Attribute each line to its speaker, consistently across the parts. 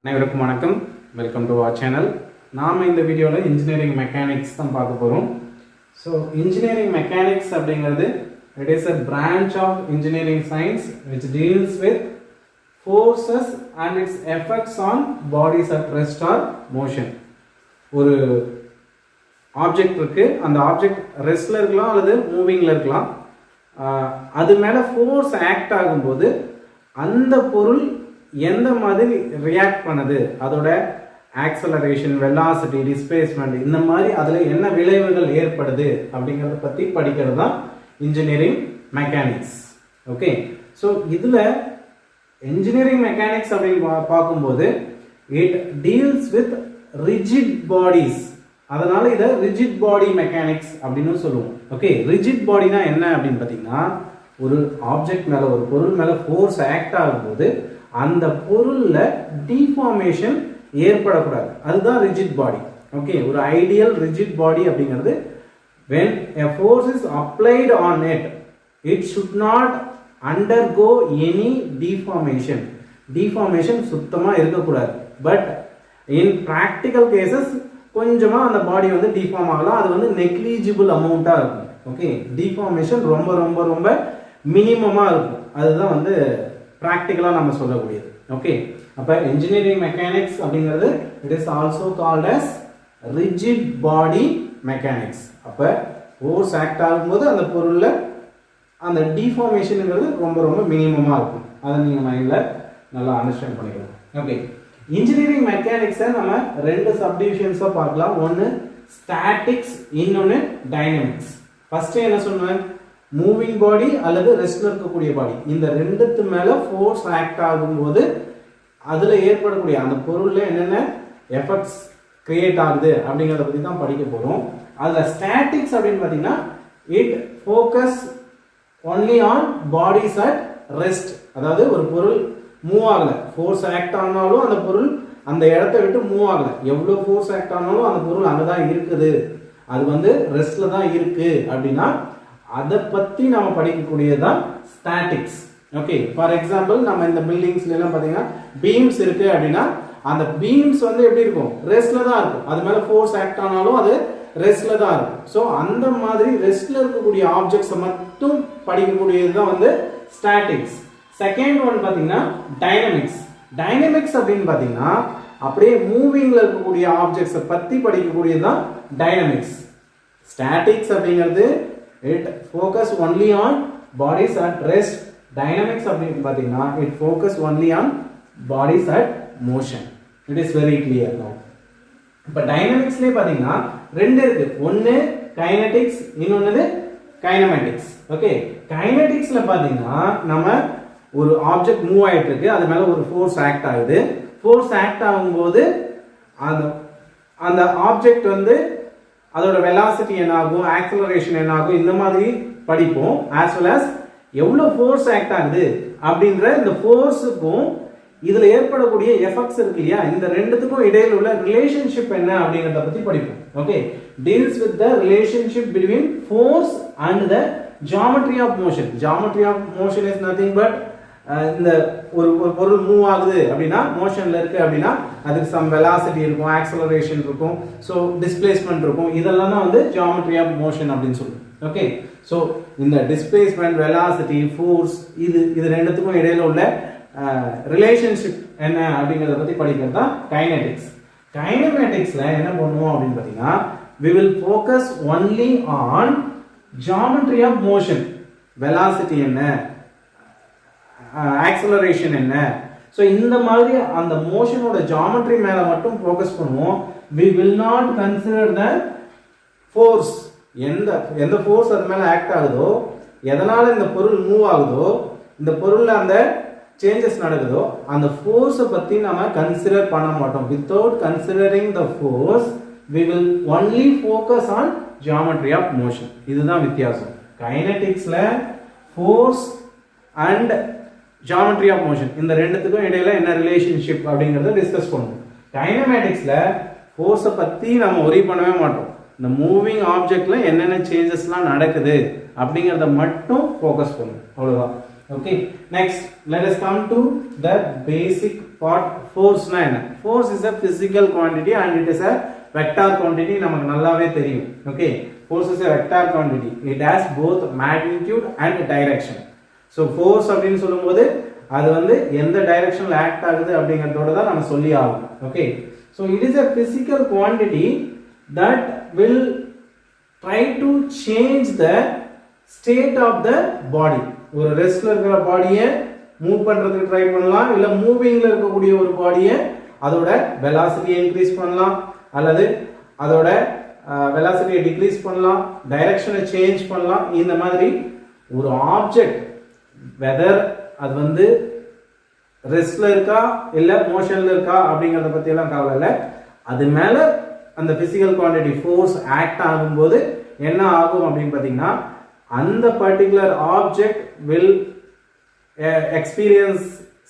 Speaker 1: அனைவருக்கும் வணக்கம். Welcome to our channel. நாம் இந்த வீடியோவில் இன்ஜினியரிங் மெக்கானிக்ஸ் தான் பார்க்க போகிறோம். ஸோ இன்ஜினியரிங் மெக்கானிக்ஸ் அப்படிங்கிறது it is a branch of engineering science which deals with forces and its effects on bodies at rest or motion. ஒரு ஆப்ஜெக்ட் இருக்குது, அந்த ஆப்ஜெக்ட் ரெஸ்டில் இருக்கலாம் அல்லது மூவிங்கில் இருக்கலாம். அது மேலே ஃபோர்ஸ் ஆக்ட் ஆகும்போது அந்த பொருள் எந்த மாதிரி ரியாக்ட் பண்ணுது, அதோட ஆக்சலரேஷன், வெலாசிட்டி, டிஸ்பிளேஸ்மெண்ட், இந்த மாதிரி அதில் என்ன விளைவுகள் ஏற்படுது அப்படிங்கிறத பற்றி படிக்கிறது தான் இன்ஜினியரிங் மெக்கானிக்ஸ். ஓகே, ஸோ இதில் இன்ஜினியரிங் மெக்கானிக்ஸ் அப்படின்னு பார்க்கும்போது it deals with rigid bodies, அதனால இதை ரிஜிட் பாடி மெக்கானிக்ஸ் அப்படின்னு சொல்லுவோம். ஓகே, ரிஜிட் பாடினா என்ன அப்படின்னு பார்த்தீங்கன்னா, ஒரு ஆப்ஜெக்ட் மேலே, ஒரு பொருள் மேலே ஃபோர்ஸ் ஆக்ட் ஆகும்போது அந்த பொருளில் டிஃபார்மேஷன் ஏற்படக்கூடாது, அதுதான் ரிஜிட் பாடி. ஓகே, ஒரு ஐடியல் ரிஜிட் பாடி அப்படிங்கிறது when a force is applied on it, it should not undergo any deformation. deformation சுத்தமாக இருக்கக்கூடாது. பட் in practical cases கொஞ்சமாக அந்த பாடி வந்து டிஃபார்ம் ஆகலாம், அது வந்து நெக்லிஜிபிள் அமௌண்ட்டாக இருக்கும். ஓகே, டிஃபார்மேஷன் ரொம்ப ரொம்ப ரொம்ப மினிமமாக இருக்கும், அதுதான் வந்து ப்ராக்டிக்கலாக நம்ம சொல்லக்கூடியது. ஓகே, அப்போ இன்ஜினியரிங் மெக்கானிக்ஸ் அப்படிங்கிறது it is also called as rigid body mechanics. அப்போ ஃபோர்ஸ் ஆக்ட் ஆகும்போது அந்த பொருளில் அந்த டிஃபார்மேஷனுங்கிறது ரொம்ப ரொம்ப மினிமமாக இருக்கும். அதை நீங்கள் மைண்டில் நல்லா அண்டர்ஸ்டாண்ட் பண்ணிக்கலாம். ஓகே, இன்ஜினியரிங் மெக்கானிக்ஸை நம்ம ரெண்டு சப்டிவிஷன்ஸாக பார்க்கலாம். ஒன்று ஸ்டாட்டிக்ஸ், இன்னொன்று டைனமிக்ஸ். ஃபர்ஸ்ட் என்ன சொன்னேன், மூவிங் பாடி அல்லது ரெஸ்ட்ல இருக்கக்கூடிய பாடி, இந்த ரெண்டுத்து மேலே ஃபோர்ஸ் ஆக்ட் ஆகும்போது அதில் ஏற்படக்கூடிய அந்த பொருளில் என்னென்ன எஃபெக்ட்ஸ் கிரியேட் ஆகுது அப்படிங்கிறத பற்றி தான் படிக்க போகிறோம். அதில் ஸ்டாட்டிக்ஸ் அப்படின்னு பார்த்தீங்கன்னா it focus only on bodies at rest. அதாவது ஒரு பொருள் மூவ் ஆகலை, ஃபோர்ஸ் ஆக்ட் ஆனாலும் அந்த பொருள் அந்த இடத்த விட்டு மூவ் ஆகலை, எவ்வளோ ஃபோர்ஸ் ஆக்ட் ஆனாலும் அந்த பொருள் அங்கே தான் இருக்குது, அது வந்து ரெஸ்ட்ல தான் இருக்கு அப்படின்னா அதை பற்றி நம்ம படிக்கக்கூடியது தான் ஸ்டாட்டிக்ஸ். ஓகே, ஃபார் எக்ஸாம்பிள் நம்ம இந்த பில்டிங்ஸ்ல எல்லாம் பார்த்தீங்கன்னா பீம்ஸ் இருக்கு அப்படின்னா அந்த பீம்ஸ் வந்து எப்படி இருக்கும், ரெஸ்ட்ல தான் இருக்கும், அது மேலே ஃபோர்ஸ் ஆக்ட் ஆனாலும் அது ரெஸ்ட்ல தான் இருக்கும். ஸோ அந்த மாதிரி ரெஸ்ட்ல இருக்கக்கூடிய ஆப்ஜெக்ட்ஸை மட்டும் படிக்கக்கூடியது தான் வந்து ஸ்டாட்டிக்ஸ். செகண்ட் ஒன் பார்த்தீங்கன்னா டைனமிக்ஸ். டைனமிக்ஸ் அப்படின்னு பார்த்தீங்கன்னா அப்படியே மூவிங்ல இருக்கக்கூடிய ஆப்ஜெக்ட்ஸை பற்றி படிக்கக்கூடியது தான் டைனமிக்ஸ். ஸ்டாட்டிக்ஸ் அப்படிங்கிறது it focus only on bodies at rest. Dynamics அப்படின்னு பார்த்தீங்கன்னா it focus only on bodies at motion. It is very clear now. இப்போ டைனமிக்ஸ்லேயே பார்த்தீங்கன்னா ரெண்டு இருக்கு, ஒன்று கைனடிக்ஸ், இன்னொன்று கைனமேட்டிக்ஸ். ஓகே, கைனடிக்ஸ்ல பார்த்தீங்கன்னா நம்ம ஒரு ஆப்ஜெக்ட் மூவ் ஆகிட்டு இருக்கு, அது மேலே ஒரு ஃபோர்ஸ் ஆக்ட் ஆகுது. ஃபோர்ஸ் ஆக்ட் ஆகும்போது அந்த ஆப்ஜெக்ட் வந்து அதோட வெலாசிட்டி என்ன ஆகும், ஆக்சலரேஷன் என்ன ஆகும், இந்த மாதிரி படிப்போம். ஆஸ் வெல் ஆஸ் எவ்வளோ ஃபோர்ஸ் ஆக்ட் ஆகுது அப்படின்ற இந்த ஃபோர்ஸுக்கும் இதில் ஏற்படக்கூடிய எஃபெக்ட்ஸ் இருக்கு இல்லையா, இந்த ரெண்டுத்துக்கும் இடையில உள்ள ரிலேஷன்ஷிப் என்ன அப்படிங்கிறத பற்றி படிப்போம். Okay, deals with the relationship between force and the geometry of motion. Geometry of motion is nothing but இந்த ஒரு பொருள் மூவ் ஆகுது அப்படின்னா, மோஷன்ல இருக்கு அப்படின்னா அதுக்கு சம் வெலாசிட்டி இருக்கும், ஆக்சலரேஷன் இருக்கும், ஸோ டிஸ்பிளேஸ்மெண்ட் இருக்கும். இதெல்லாம் தான் வந்து ஜியாமெட்ரி ஆஃப் மோஷன் அப்படின்னு சொல்லுவோம். ஓகே, ஸோ இந்த டிஸ்பிளேஸ்மெண்ட், வெலாசிட்டி, ஃபோர்ஸ், இது ரெண்டுத்துக்கும் இடையில உள்ள ரிலேஷன்ஷிப் என்ன அப்படிங்கிறத பற்றி படிக்கிறது தான் கைனடிக்ஸ். கைனமேட்டிக்ஸ்ல என்ன பண்ணுவோம் அப்படின்னு பார்த்தீங்கன்னா we will focus only on geometry of motion. Velocity என்ன, ஆக்சலரேஷன் என்ன, ஸோ இந்த மாதிரி அந்த மோஷனோட ஜியாமெட்ரி மேலே மட்டும் ஃபோக்கஸ் பண்ணுவோம். we will not consider the force. எந்த ஃபோர்ஸ் அது மேலே ஆக்ட் ஆகுதோ, எதனால் இந்த பொருள் மூவ் ஆகுதோ, இந்த பொருளில் அந்த சேஞ்சஸ் நடக்குதோ, அந்த ஃபோர்ஸை பற்றி நம்ம கன்சிடர் பண்ண மாட்டோம். Without considering the force we will only focus on geometry of motion. இதுதான் வித்தியாசம். கைனடிக்ஸ்ல force and geometry of motion இந்த ரெண்டுத்துக்கும் இடையில என்ன ரிலேஷன்ஷிப் அப்படிங்கறத டிஸ்கஸ் பண்ணுவோம். கைனமேட்டிக்ஸ்ல ஃபோர்ஸை பத்தி நம்ம ஒரி பண்ணவே மாட்டோம். இந்த மூவிங் ஆப்ஜெக்ட்ல என்னென்ன சேஞ்சஸ்லாம் நடக்குது அப்படிங்கறத மட்டும் ஃபோக்கஸ் பண்ணுவோம், அவ்வளவுதான். Okay, next let us come to the basic what force na enna. Force is a physical quantity and it is a vector quantity namakku nallave theriyum. Okay, force is a vector quantity, it has both magnitude and direction. So force அப்படினு சொல்லும்போது அது வந்து எந்த டைரக்ஷன்ல act ஆகுது அப்படிங்கறதோட தான் நம்ம சொல்லி ஆகும். Okay, so it is a physical quantity that will try to change the state of the body. ஒரு ரெஸ்ட்ல இருக்கிற பாடியை மூவ் பண்றதுக்கு ட்ரை பண்ணலாம், இல்ல மூவிங்ல இருக்கக்கூடிய ஒரு பாடியை அதோட வெலாசிட்டியை இன்க்ரீஸ் பண்ணலாம் அல்லது அதோட வெலாசிட்டியை டிக்ரீஸ் பண்ணலாம், டைரக்ஷனை சேஞ்ச் பண்ணலாம். இந்த மாதிரி ஒரு ஆப்ஜெக்ட் வெதர் அது வந்து ரெஸ்ட்ல இருக்கா இல்ல மோஷன்ல இருக்கா அப்படிங்கறத பத்தி எல்லாம் கவலை இல்லை. அது மேல அந்த பிசிக்கல் குவாண்டிட்டி ஃபோர்ஸ் ஆக்ட் ஆகும்போது என்ன ஆகும் அப்படின்னு பாத்தீங்கன்னா அந்த particular object will experience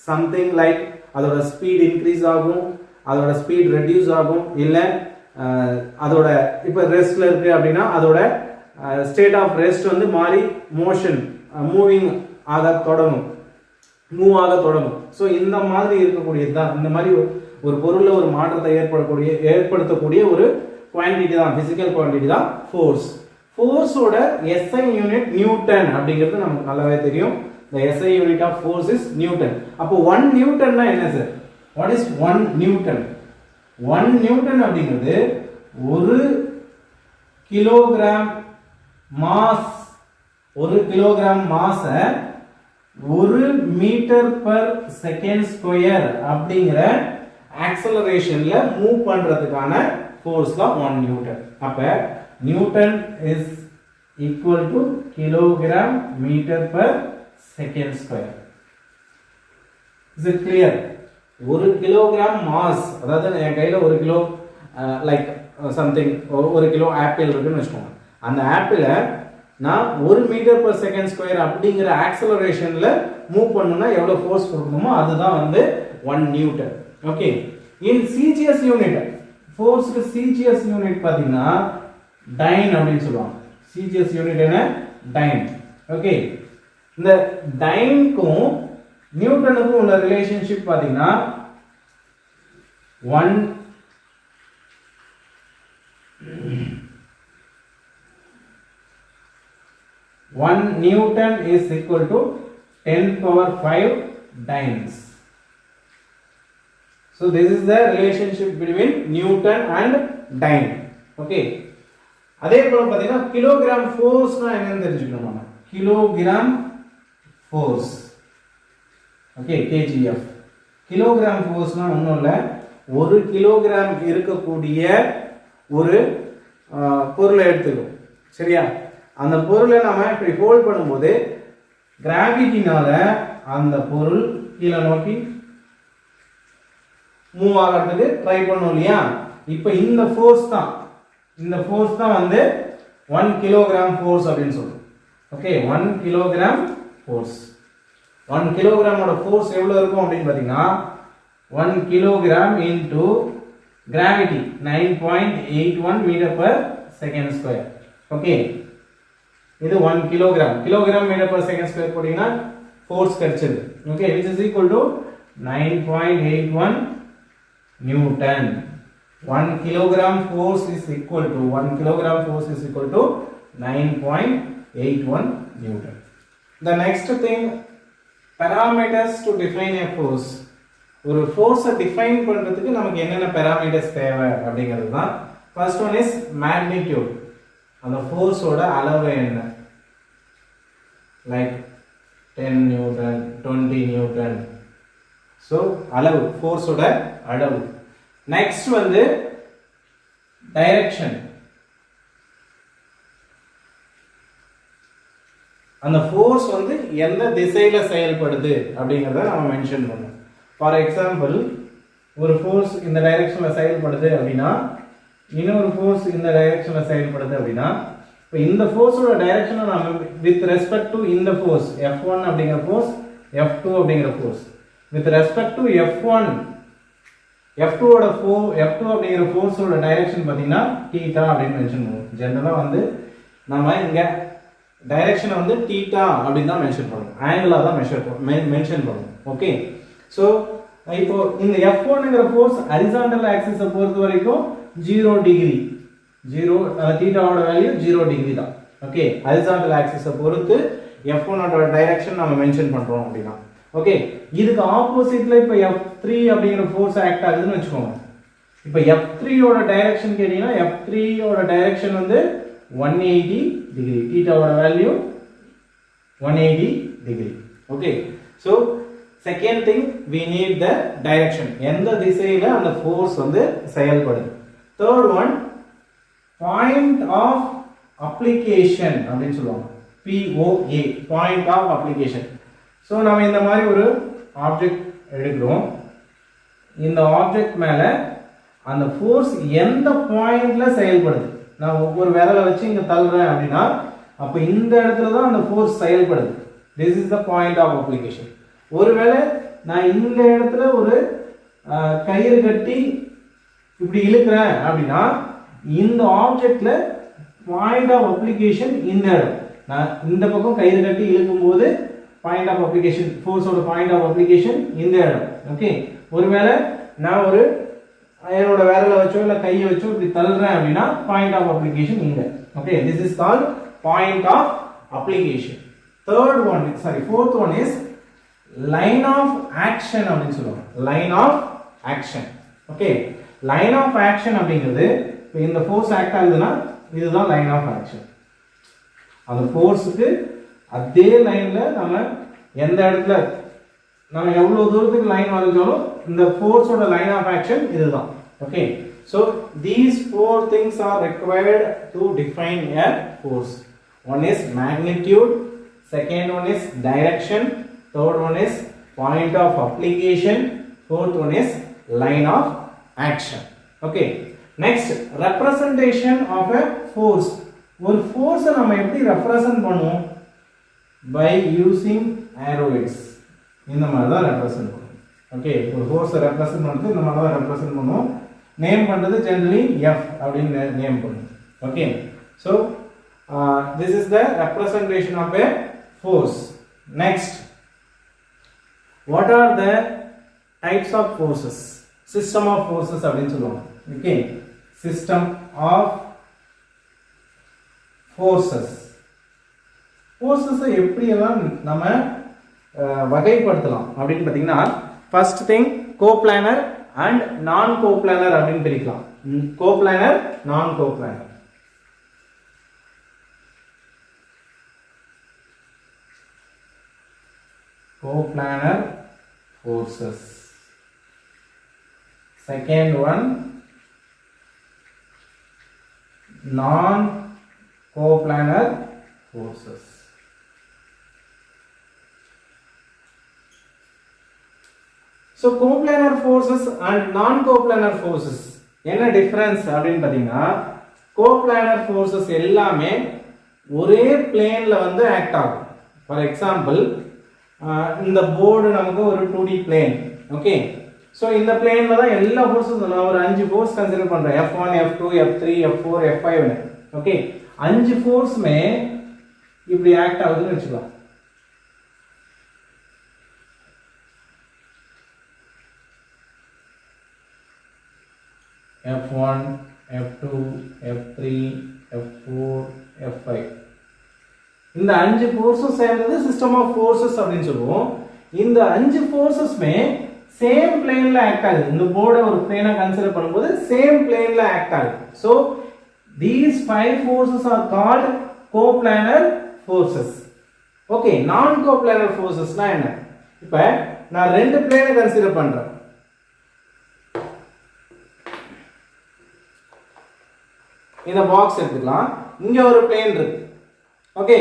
Speaker 1: something like அதோட ஸ்பீட் இன்க்ரீஸ் ஆகும், அதோட ஸ்பீட் ரெடியூஸ் ஆகும், இல்லை அதோட இப்போ ரெஸ்ட்ல இருக்கு அப்படின்னா அதோட ஸ்டேட் ஆஃப் ரெஸ்ட் வந்து மாறி மோஷன் மூவிங் ஆக தொடங்கும், மூவ் ஆக தொடங்கும். ஸோ இந்த மாதிரி இருக்கக்கூடியது தான், இந்த மாதிரி ஒரு பொருள்ல ஒரு மாற்றத்தை ஏற்படுத்தக்கூடிய ஒரு குவான்டிட்டி தான், பிசிக்கல் குவான்டிட்டி தான் ஃபோர்ஸ். ஃபோர்ஸோட SI யூனிட் நியூட்டன் அப்படிங்கிறது நமக்கு நல்லாவே தெரியும். The SI unit of force is Newton. அப்போ 1 நியூட்டன்னா என்ன சார்? What is 1 Newton? 1 நியூட்டன் அப்படிங்கிறது ஒரு கிலோகிராம் மாஸ், ஒரு கிலோகிராம் மாஸை 1 மீட்டர் பர் செகண்ட் ஸ்கொயர் அப்படிங்கிற ஆக்சலரேஷன்ல மூவ் பண்றதுக்கான ஃபோர்ஸ் தான் 1 நியூட்டன். அப்ப Newton is equal to kilogram metre per second square. Is it clear? ஒரு கிலோகிராம் மாஸ், அதாவது என் கையில ஒரு கிலோ லைக் சம்திங் ஒரு கிலோ ஆப்பிள் இருக்குன்னு வச்சுக்கோங்க. அந்த ஆப்பிளை நான் 1 மீட்டர் பர் செகண்ட் ஸ்கொயர் அப்படிங்கிற ஆக்சலரேஷன்ல மூவ் பண்ணணும்னா எவ்வளவு ஃபோர்ஸ் கொடுக்கணுமோ அதுதான் வந்து 1 நியூட்டன். ஓகே, இன் சிஜிஎஸ் யூனிட் ஃபோர்ஸ்க்கு சிஜிஎஸ் யூனிட் பாத்தீங்கன்னா டைன் அப்படின்னு சொல்லுவாங்க. சிஜிஎஸ் யூனிட் என்ன? டைன். ஓகே, இந்த டைனுக்கும் நியூட்டனுக்கும் உள்ள ரிலேஷன்ஷிப் பாத்தீங்கன்னா 1 Newton is equal to 10 power 5 dynes. So this is the relationship between Newton and dyne. Okay, அதே போல பாத்தீங்கன்னா கிலோகிராம் ஃபோர்ஸ்னா என்னன்னு தெரிஞ்சுக்கணும் நம்ம. Kilogram force, okay, kgf. Kilogram ஃபோர்ஸ்னா ஒண்ணும் இல்ல, 1 கிலோகிராம் இருக்கக்கூடிய ஒரு பொருளை எடுத்துக்கணும். சரியா? அந்த பொருளை நாம இப்படி ஹோல்ட் பண்ணும்போது கிராவிட்டினால அந்த பொருள் கீழே நோக்கி மூவ் ஆகிறதுக்கு ட்ரை பண்ணும் இல்லையா? இப்போ இந்த ஃபோர்ஸ் தான் வந்து 1 கிலோகிராம் ஃபோர்ஸ் அப்படின்னு சொல்றோம். Okay, 1 kilogram force. 1 கிலோகிராமோட ஃபோர்ஸ் எவ்வளவு இருக்கும் அப்படின்னு பாத்தீங்கன்னா 1 kilogram into gravity 9.81 metre per second square. Okay, இது 1 kilogram metre per second square போட்டீங்கன்னா ஃபோர்ஸ் கிடைச்சது. Okay, which is equal to 9.81 newton. 1 kilogram force is equal to 9.81 newton. The next thing, parameters to define a force. ஒரு ஃபோர்ஸை define பண்றதுக்கு நமக்கு என்னென்ன parameters தேவை அப்படிங்கிறது தான். First one is magnitude. அந்த ஃபோர்ஸோட அளவு என்ன? Like 10 Newton, 20 Newton. ஸோ அளவு, ஃபோர்ஸோட அளவு. நெக்ஸ்ட் வந்து டைரக்ஷன். அந்த ஃபோர்ஸ் வந்து எந்த திசையில செயல்படுது அப்படிங்கறத நம்ம மென்ஷன் பண்ணணும். ஃபார் எக்ஸாம்பிள், ஒரு ஃபோர்ஸ் இந்த டைரக்ஷன்ல செயல்படுது அப்படின்னா இன்னொரு ஃபோர்ஸ் இந்த டைரக்ஷன்ல செயல்படுது அப்படின்னா இப்போ இந்த ஃபோர்ஸோட டைரக்ஷனை நாம வித் ரெஸ்பெக்ட் டு இந்த ஃபோர்ஸ் F1 அப்படிங்கிற ஃபோர்ஸ், F2 அப்படிங்கிற force, with respect to F1 F2 அப்படிங்கிற ஃபோர்ஸோட டைரக்ஷன் பாத்தீங்கன்னா தீட்டா அப்படின்னு மென்ஷன் பண்ணுவோம். ஜெனரலா வந்து நாம இங்க டைரக்ஷனை வந்து தீட்டா அப்படின்னு தான் மென்ஷன் பண்ணுவோம், ஆங்கிளா தான் மென்ஷன் பண்ணுவோம். ஓகே, ஸோ இப்போ இந்த F1ங்கற ஃபோர்ஸ் ஹரிசாண்டல் ஆக்சிஸை பொறுத்த வரைக்கும் 0 டிகிரி 0 தீட்டாவோட வேல்யூ 0 டிகிரி தான். ஓகே, ஹரிசாண்டல் ஆக்சிஸை பொறுத்து F1 ஓட டைரக்ஷன் நம்ம மென்ஷன் பண்றோம் அப்படினா. ஓகே, இதுக்கு ஆப்போசிட்ல இப்போ F3 அப்படிங்கற ஃபோர்ஸ் ஆக்ட் ஆகுதுன்னு வெச்சுக்கோங்க. இப்போ F3 ஓட டைரக்ஷன் கேட்டினா F3 ஓட டைரக்ஷன் வந்து 180 டிகிரி. தீட்டாவோட value 180 degree. Okay, so second thing we need the direction. எந்த திசையில அந்த force வந்து செயல்படுது. Third one, point of application அப்படினு சொல்லுவாங்க. POA, point of application. So நாம இந்த மாதிரி ஒரு ஆப்ஜெக்ட் எடுக்கிறோம். இந்த ஆப்ஜெக்ட் மேல அந்த force எந்த பாயிண்ட்ல செயல்படுது. நான் ஒவ்வொரு விரலை வச்சு இங்க தள்ளுறேன் அப்படினா அப்ப இந்த இடத்துல தான் அந்த ஃபோர்ஸ் செயல்படுது. this is the point of application. ஒருவேளை நான் இந்த இடத்துல ஒரு கயிறு கட்டி இப்படி இழுக்கிறேன் அப்படினா இந்த ஆப்ஜெக்ட்ல பாயிண்ட் ஆஃப் அப்ளிகேஷன் இந்த இடம். நான் இந்த பக்கம் கயிறு கட்டி இழுக்கும்போது பாயிண்ட் ஆஃப் அப்ளிகேஷன் ஃபோர்ஸோட பாயிண்ட் ஆஃப் அப்ளிகேஷன் இந்த இடம். ஓகே, ஒருவேளை நான் ஒரு என்னோட விரலை வச்சோ இல்ல கையை வச்சோ இப்படி தள்ளுறேன் அப்படினா பாயிண்ட் ஆஃப் அப்ளிகேஷன் இங்க. Okay, this is called point of application. Fourth one is line of action அப்படினு சொல்லுவாங்க. line of action. Okay, line of action அப்படிங்கிறது இப்போ இந்த ஃபோர்ஸ் ஆக்ட் ஆகுதுன்னா இதுதான் line of action. அந்த ஃபோர்ஸ்க்கு அதே லைன்ல நம்ம எந்த இடத்துல நம்ம எவ்வளவு தூரத்துக்கு லைன் வரைஞ்சாலும் இந்த ஃபோர்ஸோட லைன் ஆஃப் ஆக்ஷன் இதுதான். Okay, so these four things are required to define a force. One is magnitude, second one is direction, third one is point of application, fourth one is line of action. Okay, next representation of a force. ஒரு force நம்ம எப்படி represent பண்ணுவோம்? by using arrowheads. இந்த மாதிரி தான் represent பண்ணுவோம். Okay, ஒரு force represent பண்றது இந்த மாதிரி தான் represent பண்ணுவோம். நேம் பண்றது generally F அப்படினு நேம் பண்ணுவோம். Okay, so this is the representation of a force. Next, what are the types of forces? System of forces அப்படினு சொல்லுவாங்க. Okay, system of forces. forces எப்படி எல்லாம் நம்ம வகைப்படுத்தலாம் அப்படினு பாத்தீங்கன்னா first thing coplanar and non coplanar அப்படினு பிரிக்கலாம். coplanar, non coplanar. coplanar forces. Second one, non coplanar forces. So coplanar forces and non coplanar forces என்ன டிஃபரன்ஸ் அப்படினு பாத்தீங்கன்னா coplanar forces எல்லாமே ஒரே பிளேன்ல வந்து ஆக்ட் ஆகும். ஃபார் எக்ஸாம்பிள் இந்த போர்டு நமக்கு ஒரு 2D பிளேன். ஓகே, சோ இந்த பிளேன்ல தான் எல்லா ஃபோர்ஸும் நான் ஒரு 5 ஃபோர்ஸ் கன்சிடர் பண்றேன். F1, F2, F3, F4, F5. Okay, 5 ஃபோர்ஸ்மே இப்படி ஆக்ட் ஆகுதுன்னு வெச்சுக்கலாம். F1, F2, F3, F4, F5. இந்த 5 ஃபோர்ஸஸ் சேர்ந்தது சிஸ்டம் ஆஃப் ஃபோர்ஸஸ் அப்படினு சொல்லுவோம். இந்த 5 ஃபோர்ஸஸ்மே சேம் பிளேன்ல ஆக்ட் ஆகுது. இந்த போர்டை ஒரு பிளேனா கன்சிடர் பண்ணும்போது சேம் பிளேன்ல ஆக்ட் ஆகுது. So these 5 forces are called coplanar forces. Okay, non coplanar forcesனா என்ன? இப்போ நான் ரெண்டு பிளேனை கன்சிடர் பண்றேன். இந்த பாக்ஸ் எடுத்துக்கலாம். இங்க ஒரு பிளேன் இருக்கு. ஓகே,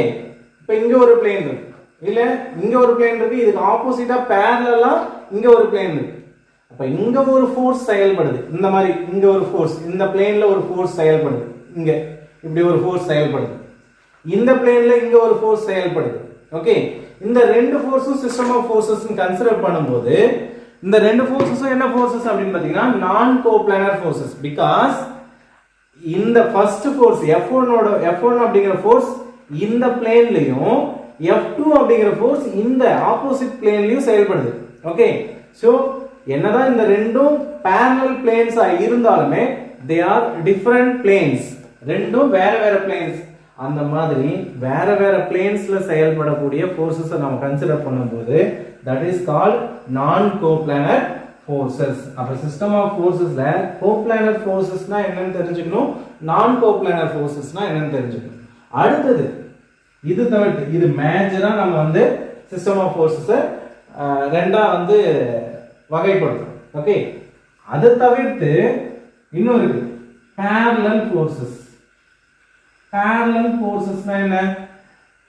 Speaker 1: இப்போ இங்க ஒரு பிளேன் இருக்கு, இல்ல இங்க ஒரு பிளேன் இருக்கு, இதுக்கு ஆப்போசிட்டா parallel-ஆ இங்க ஒரு பிளேன் இருக்கு. அப்ப இங்க ஒரு ஃபோர்ஸ் செயல்படுது. இந்த மாதிரி இங்க ஒரு ஃபோர்ஸ், இந்த பிளேன்ல ஒரு ஃபோர்ஸ் செயல்படுது. இங்க இப்படி ஒரு ஃபோர்ஸ் செயல்படுது. இந்த பிளேன்ல இங்க ஒரு ஃபோர்ஸ் செயல்படுது. ஓகே, இந்த ரெண்டு ஃபோர்ஸும் சிஸ்டம் ஆஃப் ஃபோர்ஸஸ் கன்சிடர் பண்ணும்போது இந்த ரெண்டு ஃபோர்ஸஸும் என்ன ஃபோர்ஸஸ் அப்படினு பாத்தீங்கன்னா நான் கோப்ளானர் ஃபோர்ஸஸ். பிகாஸ் இந்த ஃபர்ஸ்ட் ஃபோர்ஸ் F1 அப்படிங்கிற ஃபோர்ஸ் இந்த பிளேன்லயும் F2 அப்படிங்கிற ஃபோர்ஸ் இந்த ஆப்போசிட் பிளேன்லயும் செயல்படுது. ஓகே, சோ என்னதான் இந்த ரெண்டும் parallel planes இருந்தாலுமே they are different planes. ரெண்டும் வேற வேற planes. அந்த மாதிரி வேற வேற planesல செயல்படக்கூடிய forces நாம கன்சிடர் பண்ணும்போது that is called non coplanar forces. அப்ப system of forcesல coplanar forcesனா என்னன்னு தெரிஞ்சுக்கணும், non coplanar forcesனா என்னன்னு தெரிஞ்சுக்கணும். அடுத்தது இது தவிர்த்து இது மேஜரா நம்ம வந்து system of forces ரெண்டா வந்து வகைப்படுத்துறோம். ஓகே, அது தவிர்த்து இன்னும் இருக்கு parallel forces. parallel forcesனா என்ன,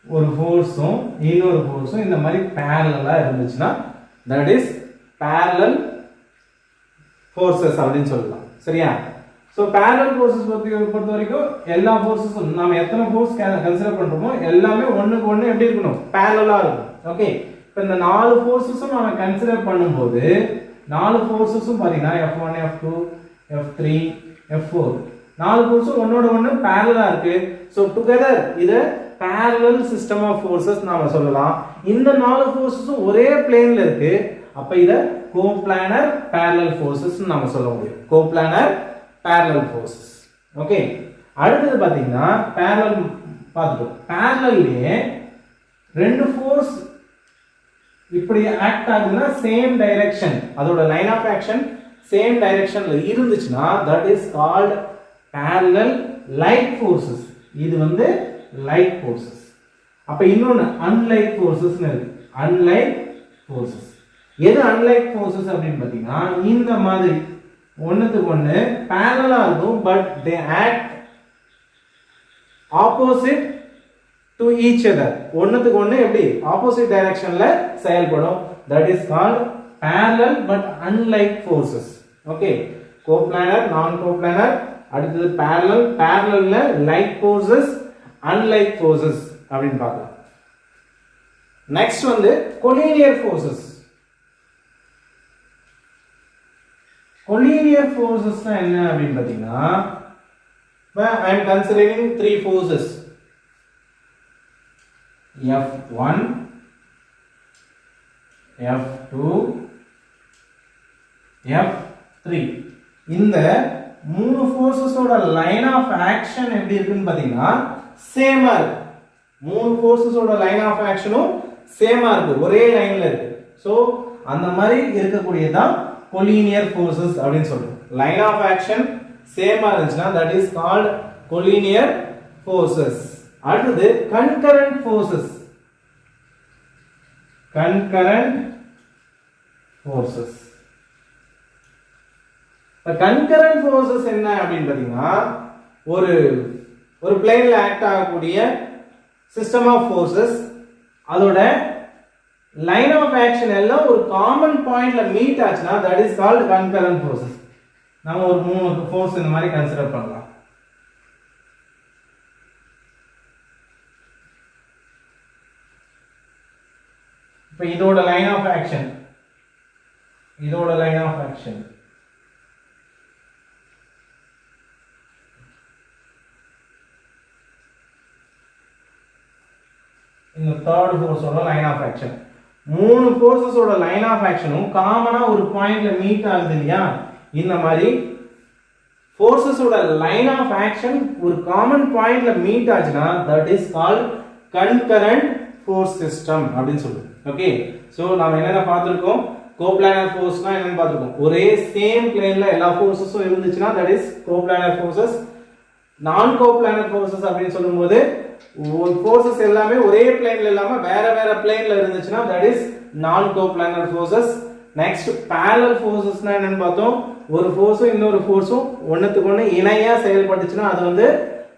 Speaker 1: ஒரு ஃபோர்ஸும் இன்னொரு ஃபோர்ஸும் இந்த மாதிரி parallel-ஆ இருந்துச்சுன்னா that is parallel forces அப்படினு சொல்லலாம். சரியா? சோ parallel forces பொறுத்த வரைக்கும் எல்லா ஃபோர்ஸஸும் நாம எத்தனை ஃபோர்ஸ் கன்சிடர் பண்றோமோ எல்லாமே ஒண்ணுக்கு ஒண்ணு எப்படி இருக்கணும், parallel-ஆ இருக்கணும். ஓகே, இப்போ இந்த நாலு ஃபோர்ஸஸும் நாம கன்சிடர் பண்ணும்போது நாலு ஃபோர்ஸஸும் பாத்தீங்கன்னா F1 F2 F3 F4 நாலு ஃபோர்ஸும் ஒண்ணோட ஒண்ணு parallel-ஆ இருக்கு. சோ டுகெதர் இது parallel system of forces நாம சொல்லலாம். இந்த நாலு ஃபோர்ஸஸும் ஒரே பிளேன்ல இருக்கு. அப்ப இத coplanar parallel forces நாம சொல்ல முடியும். coplanar parallel forces. ஓகே, அடுத்து பாத்தீங்கன்னா parallel பாத்துட்டோம். parallelலயே ரெண்டு ஃபோர்ஸ் இப்படி ஆக்ட் ஆகுதுன்னா சேம் டைரக்ஷன், அதோட லைன் ஆஃப் ஆக்ஷன் சேம் டைரக்ஷன்ல இருந்துச்சுன்னா that is called parallel like forces. இது வந்து like forces. அப்ப இன்னொன்னு unlike forces னு இருக்கு. unlike forces எது unlike forces அப்படினு பாத்தீங்கன்னா இந்த மாதிரி ஒண்ணுக்கு ஒண்ணு parallel-ஆ இருக்கும் but they act opposite to each other. ஒண்ணுக்கு ஒண்ணு எப்படி opposite directionல செயல்படும். that is called parallel but unlike forces. okay, coplanar non coplanar அடுத்து parallel, parallelல like forces unlike forces அப்படினு பார்க்கலாம். next வந்து collinear forces. collinear forces னா என்ன அப்படினு பாத்தீங்கன்னா I am considering three forces F1 F2 F3. இந்த மூணு ஃபோர்ஸஸோட லைன் ஆஃப் ஆக்ஷன் எப்படி இருக்குன்னு பாத்தீங்கன்னா சேமா இருக்கு. மூணு ஃபோர்ஸஸோட லைன் ஆஃப் ஆக்ஷனும் சேமா இருக்கு, ஒரே லைன்ல இருக்கு. சோ அந்த மாதிரி இருக்கக்கூடியதான் collinear forces அப்படினு சொல்றோம். லைன் ஆஃப் ஆக்ஷன் சேமா இருந்துச்சுன்னா that is called collinear forces. அடுத்து concurrent forces. concurrent forces. the concurrent forces என்ன அப்படினு பாத்தீங்கன்னா ஒரு பிளேன்ல ஆக்ட் ஆகக்கூடிய சிஸ்டம் ஆஃப் ஃபோர்சஸ் அதோட லைன் ஆஃப் ஆக்ஷன் எல்லாம் ஒரு காமன் பாயிண்ட்ல மீட் ஆச்சுன்னா that is called concurrent forces. நாம ஒரு மூணு ஃபோர்ஸ் இந்த மாதிரி கன்சிடர் பண்ணலாம். இப்போ இதோட லைன் ஆஃப் ஆக்ஷன் இந்த third ஃபோர்ஸோட லைன் ஆஃப் ஆக்ஷன், மூணு ஃபோர்ஸஸோட லைன் ஆஃப் ஆக்ஷனும் காமனா ஒரு பாயிண்ட்ல மீட் ஆகுது இல்லையா? இந்த மாதிரி ஃபோர்ஸஸோட லைன் ஆஃப் ஆக்ஷன் ஒரு காமன் பாயிண்ட்ல மீட் ஆச்சுன்னா that is called concurrent force system அப்படினு சொல்லுவோம். ஓகே, சோ நாம என்னென்ன பார்த்திருக்கோம், coplanar forceனா என்னன்னு பார்த்திருக்கோம். ஒரே சேம் பிளேன்ல எல்லா ஃபோர்ஸஸும் இருந்துச்சுன்னா that is coplanar forces. non coplanar forces அப்படினு சொல்லும்போது ஃபோர்ஸஸ் எல்லாமே ஒரே பிளேன்ல இல்லாம வேற வேற பிளேன்ல இருந்துச்சுன்னா that is non coplanar forces. Next parallel forcesனா என்னன்னு பார்த்தோம், ஒரு ஃபோர்ஸும் இன்னொரு ஃபோர்ஸும் ஒண்ணுக்கு ஒண்ணு இணையா செயல்பட்டுச்சுன்னா அது வந்து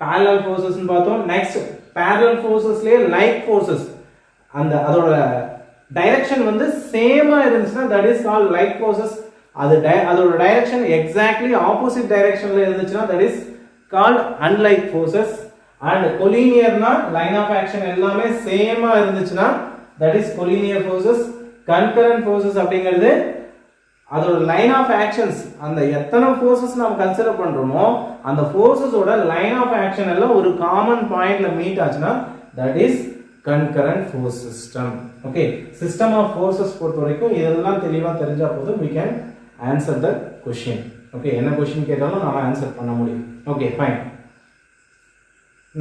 Speaker 1: parallel forces னு பார்த்தோம். நெக்ஸ்ட் parallel forcesலயே like forces, அதோட டைரக்ஷன் வந்து சேமா இருந்துச்சுன்னா that is called like forces. அதோட டைரக்ஷன் எக்ஸாக்ட்லி ஆப்போசிட் டைரக்ஷன்ல இருந்துச்சுன்னா that is called unlike forces. and collinearனா லைன் ஆஃப் ஆக்ஷன் எல்லாமே சேமா இருந்துச்சுன்னா that is collinear forces. concurrent forces அப்படிங்கிறது அதோட லைன் ஆஃப் ஆக்ஷன்ஸ், அந்த எத்தனை ஃபோர்ஸஸ் நாம கன்சிடர் பண்றோமோ அந்த ஃபோர்ஸஸோட லைன் ஆஃப் ஆக்ஷன் எல்லாம் ஒரு காமன் பாயிண்ட்ல மீட் ஆச்சுன்னா that is concurrent force system. Okay, system of forces பொறுத்த வரைக்கும் இதெல்லாம் தெளிவா தெரிஞ்சா போதும் we can answer the question. Okay, என்ன question கேட்டாலும் நாம ஆன்சர் பண்ண முடியும். Okay, fine.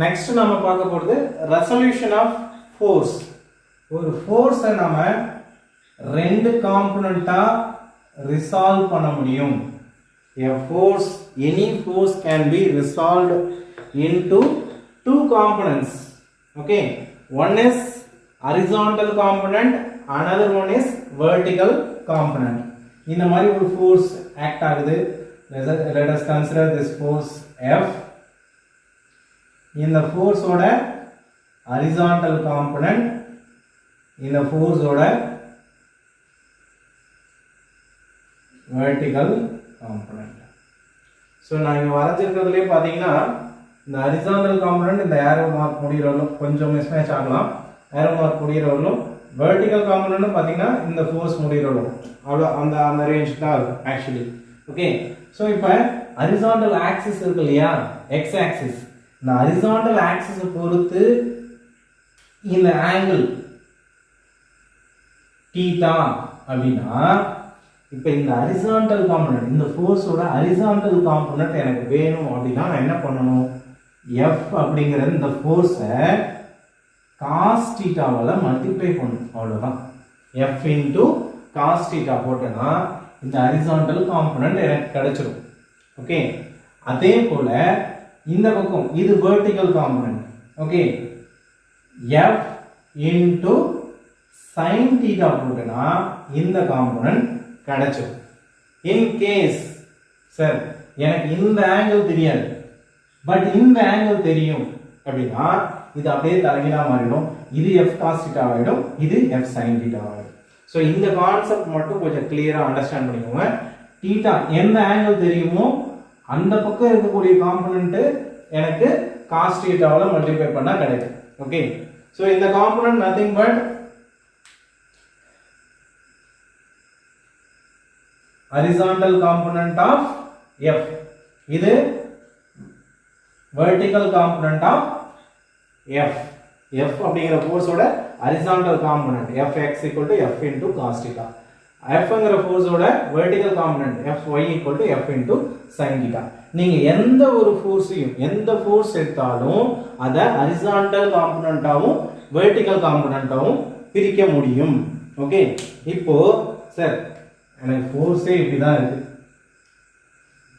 Speaker 1: Next நாம பார்க்க போறது resolution of force. ஒரு force நாம ரெண்டு காம்போனன்ட்டா resolve பண்ண முடியும். A force, any force can be resolved into two components. Okay, one is horizontal component, another one is vertical component. இந்த மாதிரி ஒரு force act ஆகுது. Let us consider this force F. இந்த force ஓட horizontal component, இந்த force ஓட vertical component. So நான் இங்க வரைஞ்சிருக்கிறதுலயே பாத்தீங்கன்னா இந்த horizontal component இந்த arrow mark முடியறவளும் கொஞ்சம் mismatch ஆகலாம். arrow mark முடியறவளும் vertical component பாத்தீங்கன்னா இந்த force முடியறவளும் அவ்வளவு அந்த range தான் இருக்கும் actually. Okay, so இப்போ horizontal axis இருக்கு இல்லையா, x axis, இந்த horizontal axis பொறுத்து இந்த angle theta அப்படினா இப்போ இந்த horizontal component, இந்த force ஓட horizontal component எனக்கு வேணும் அப்படினா நான் என்ன பண்ணனும், F அப்படிங்கற இந்த force cos theta வால மல்டிப்ளை பண்ணனும், அவ்வளவுதான். F into cos theta போட்டனா இந்த horizontal component எனக்கு கிடைச்சிரும். ஓகே, அதே போல இந்த பக்கம் இது vertical component. Okay, F into sin theta போட்டனா இந்த component கிடைச்சிரும். In case சார் எனக்கு இந்த ஆங்கிள் தெரியாது பட் இந்த ஆங்கிள் தெரியும் அப்படினா இது அப்படியே தலைகீழா மாறிடும். இது f cos theta ஆயிடும், இது f sin theta ஆயிடும். சோ இந்த கான்செப்ட் மட்டும் கொஞ்சம் கிளியரா அண்டர்ஸ்டாண்ட் பண்ணிக்கோங்க. θ எந்த ஆங்கிள் தெரியுமோ அந்த பக்கம் இருக்கக்கூடிய காம்போனன்ட் எனக்கு cos theta வால மல்டிப்ளை பண்ணா கிடைக்கும். ஓகே, சோ இந்த component nothing but horizontal component of F. இது vertical component of F. F அப்படிங்கிற force ஓட horizontal component Fx equal to F into cos theta. F ங்கற force ஓட vertical component Fy equal to F into sin theta. நீங்க எந்த ஒரு forceையும் எந்த force எடுத்தாலும் அத horizontal component ஆவும் vertical component ஆவும் பிரிக்க முடியும். ஓகே, இப்போ சார் எனக்கு ஃபோர்ஸே இப்படிதான் இருக்கு,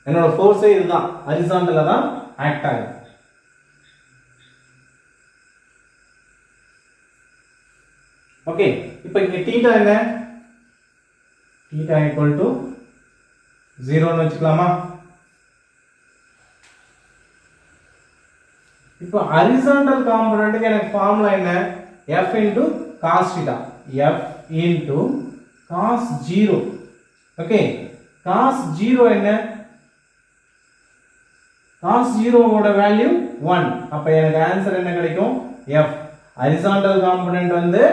Speaker 1: என்னோட ஃபோர்ஸே இதுதான், ஹரிசாண்டலா தான் ஆக்ட் ஆகுது. ஓகே, இப்போ இங்க θ என்ன, θ equal to 0 ன்னு வச்சுக்கலாமா. இப்போ ஹரிசாண்டல் காம்போனன்ட்க்கு எனக்கு ஃபார்முலா என்ன, F into cos θ, F into cos 0. Okay, cos 0 என்ன, cos 0 ஓட வேல்யூ 1. அப்ப எனக்கு ஆன்சர் என்ன கிடைக்கும், F. ஹரிசாண்டல் காம்போனன்ட் வந்து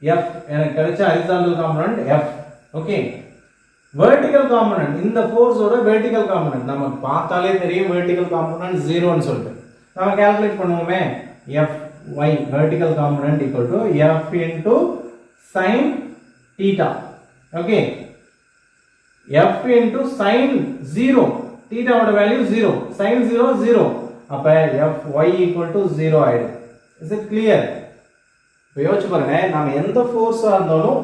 Speaker 1: F, எனக்கு கிடைச்ச horizontal component F. Okay, vertical component இந்த ஃபோர்ஸ் ஓட வெர்டிகல் காம்போனன்ட் நமக்கு பார்த்தாலே தெரியும் வெர்டிகல் காம்போனன்ட் 0 ன்னு சொல்லிட்டு நாம calculate பண்ணுவோமே, F y vertical component equal to F into sin theta. Okay, F into sin 0, theta ஓட வேல்யூ 0, sin 0 0, அப்ப Fy equal to 0 ஆயிடும். Is it clear? இப்போ யோசிச்சு பாருங்க, நாம எந்த ஃபோர்ஸா இருந்தாலும்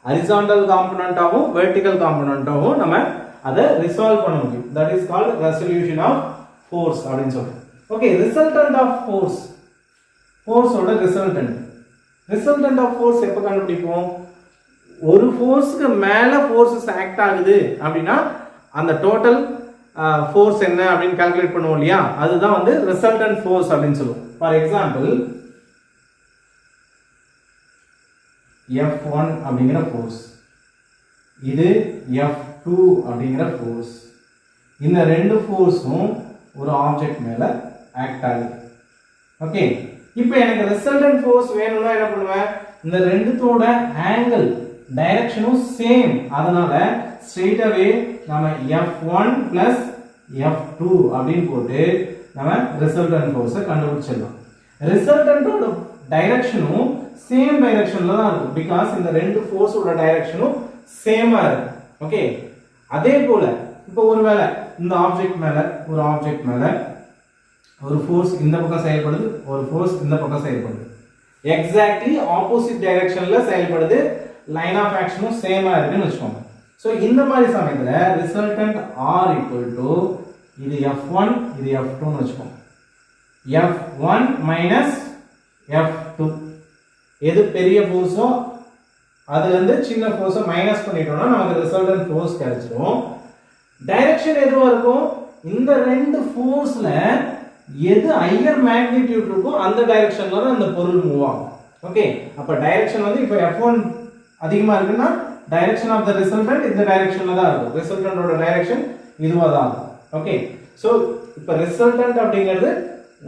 Speaker 1: ஹரிசாண்டல் காம்போனன்ட்டாவும் வெர்டிகல் காம்போனன்ட்டாவும் நம்ம அதை ரிசால்வ் பண்ண முடியும். That is called resolution of force அப்படின்னு சொல்றோம். ஓகே, ரிசல்டன்ட் ஆஃப் ஃபோர்ஸ், ஃபோர்ஸோட ரிசல்டன்ட் ஆஃப் ஃபோர்ஸ் எப்ப கண்டுபிடிப்போம், ஒரு ஃபோர்ஸ்க்கு மேல ஃபோர்ஸஸ் ஆக்ட் ஆகுது அப்படின்னா அந்த டோட்டல் ஃபோர்ஸ் என்ன அப்படின்னு கால்குலேட் பண்ணுவோம் இல்லையா, அதுதான் வந்து ரிசல்டன்ட் ஃபோர்ஸ் அப்படின்னு சொல்லுவோம். ஃபார் எக்ஸாம்பிள் F1 அப்படிங்கிற ஃபோர்ஸ், இது F2 அப்படிங்கிற ஃபோர்ஸ், இந்த ரெண்டு ஃபோர்ஸும் ஒரு ஆப்ஜெக்ட் மேல ஆக்ட் ஆகுது. ஓகே, இப்போ எனக்கு ரிசல்டன்ட் ஃபோர்ஸ் வேணும்னா என்ன பண்ணுவேன், இந்த ரெண்டுத்தோட ஆங்கிள் டைரக்ஷனும் சேம், அதனால ஸ்ட்ரெயிட் அவே நம்ம F1 plus F2 அப்படின்னு போட்டு நம்ம ரிசல்டன்ட் ஃபோர்ஸை கண்டுபிடிச்சிடலாம். ரிசல்டன்ட்டோட டைரக்ஷனும் சேம் டைரக்ஷன்ல தான் இருக்கும் பிகாஸ் இந்த ரெண்டு ஃபோர்ஸோட டைரக்ஷனும் சேமா இருக்கு. ஓகே, அதே போல இப்போ ஒருவேளை இந்த ஆப்ஜெக்ட் மேல ஒரு ஃபோர்ஸ் இந்த பக்கம் செயல்படுது, ஒரு ஃபோர்ஸ் இந்த பக்கம் செயல்படுது, எக்ஸாக்ட்லி ஆப்போசிட் டைரக்ஷன்ல செயல்படுது, லைன் ஆஃப் ஆக்ஷனும் சேமா இருக்குன்னு வச்சுக்கோங்க. ஸோ இந்த மாதிரி சமயத்துல ரிசல்டன்ட் ஆர் ஈக்குவல் டு இது F1 இது F2ன்னு வச்சுக்கோங்க. F1 மைனஸ் F2 எது பெரிய ஃபோர்ஸோ அதுல இருந்து சின்ன ஃபோர்ஸை மைனஸ் பண்ணிட்டோம்னா நமக்கு ரிசல்டன்ட் ஃபோர்ஸ் கிடைச்சிடும். டைரக்ஷன் எதுவா இருக்கும், இந்த ரெண்டு ஃபோர்ஸ்ல எது ஹையர் மேக்னிட்யூட் இருக்கோ அந்த டைரக்ஷன்ல தான் அந்த பொருள் மூவ் ஆகும். ஓகே, அப்ப டைரக்ஷன் வந்து இப்போ F1 அதிகமா இருக்குன்னா டைரக்ஷன் ஆஃப் த ரிசல்டன்ட் இந்த டைரக்ஷன்ல தான் இருக்கும். ரிசல்டன்ட்டோட டைரக்ஷன் இதுவா தான் இருக்கும். ஓகே, சோ இப்போ ரிசல்டன்ட் அப்படிங்கிறது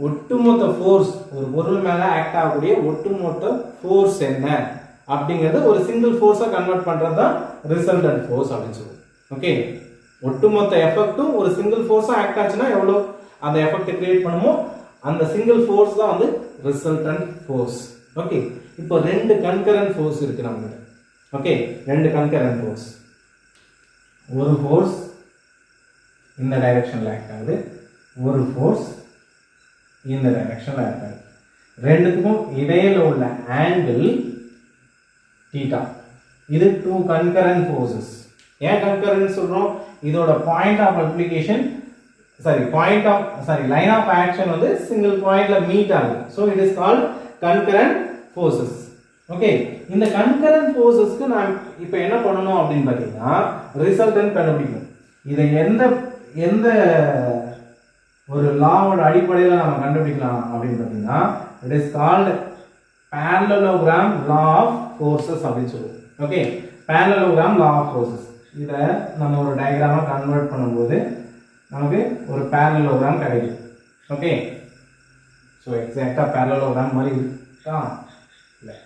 Speaker 1: ஒட்டுமொத்த ஃபோர்ஸ், ஒரு பொருள் மேல ஆக்ட் ஆகக்கூடிய ஒட்டுமொத்த ஃபோர்ஸ் என்ன அப்படிங்கிறது ஒரு சிங்கிள் ஃபோர்ஸா கன்வெர்ட் பண்றது தான் ரிசல்டன்ட் ஃபோர்ஸ் அப்படின்னு சொல்லுவோம். ஓகே, ஒட்டுமொத்த எஃபெக்ட்டும் ஒரு சிங்கிள் ஃபோர்ஸா ஆக்ட் ஆச்சுன்னா எவ்வளவு அந்த எஃபெக்ட் கிரியேட் பண்ணுமோ அந்த சிங்கிள் ஃபோர்ஸ் தான் வந்து ரிசல்டன்ட் ஃபோர்ஸ். ஓகே, இப்போ ரெண்டு கன்கரண்ட் ஃபோர்ஸ் இருக்கு நமக்கு. ஓகே, ரெண்டு கன்கரண்ட் ஃபோர்ஸ், ஒரு ஃபோர்ஸ் இந்த டைரக்ஷன்ல ஆக்ட் ஆகுது, ஒரு ஃபோர்ஸ் இந்த டைரக்ஷன்ல ஆக்ட் ஆகுது. ரெண்டுத்துக்கும் இடையில உள்ள ஆங்கிள் தீட்டா. இது டூ கன்கரண்ட் ஃபோர்சஸ். ஏன் கன்கரண்ட் சொல்றோம், இதோட point of application line of action வந்து சிங்கிள் பாயிண்ட்ல மீட் ஆகுது. So it is called concurrent forces. Okay, இந்த கன்கரண்ட் ஃபோர்சஸ்க்கு நான் இப்போ என்ன பண்ணணும் அப்படின்னு பார்த்தீங்கன்னா ரிசல்டன்ட் கண்டுபிடிக்கணும். இதை எந்த ஒரு லாவோட அடிப்படையில் நம்ம கண்டுபிடிக்கலாம் அப்படின்னு பார்த்தீங்கன்னா it is called parallelogram law of forces அப்படின்னு சொல்லுவோம். Okay, parallelogram law of forces. இதை நம்ம ஒரு டயக்ராமா கன்வெர்ட் பண்ணும்போது நமக்கு ஒரு parallelogram கிடைக்கும். ஓகே, ஸோ எக்ஸாக்டா parallelogram மாதிரி இருக்கா இல்லை?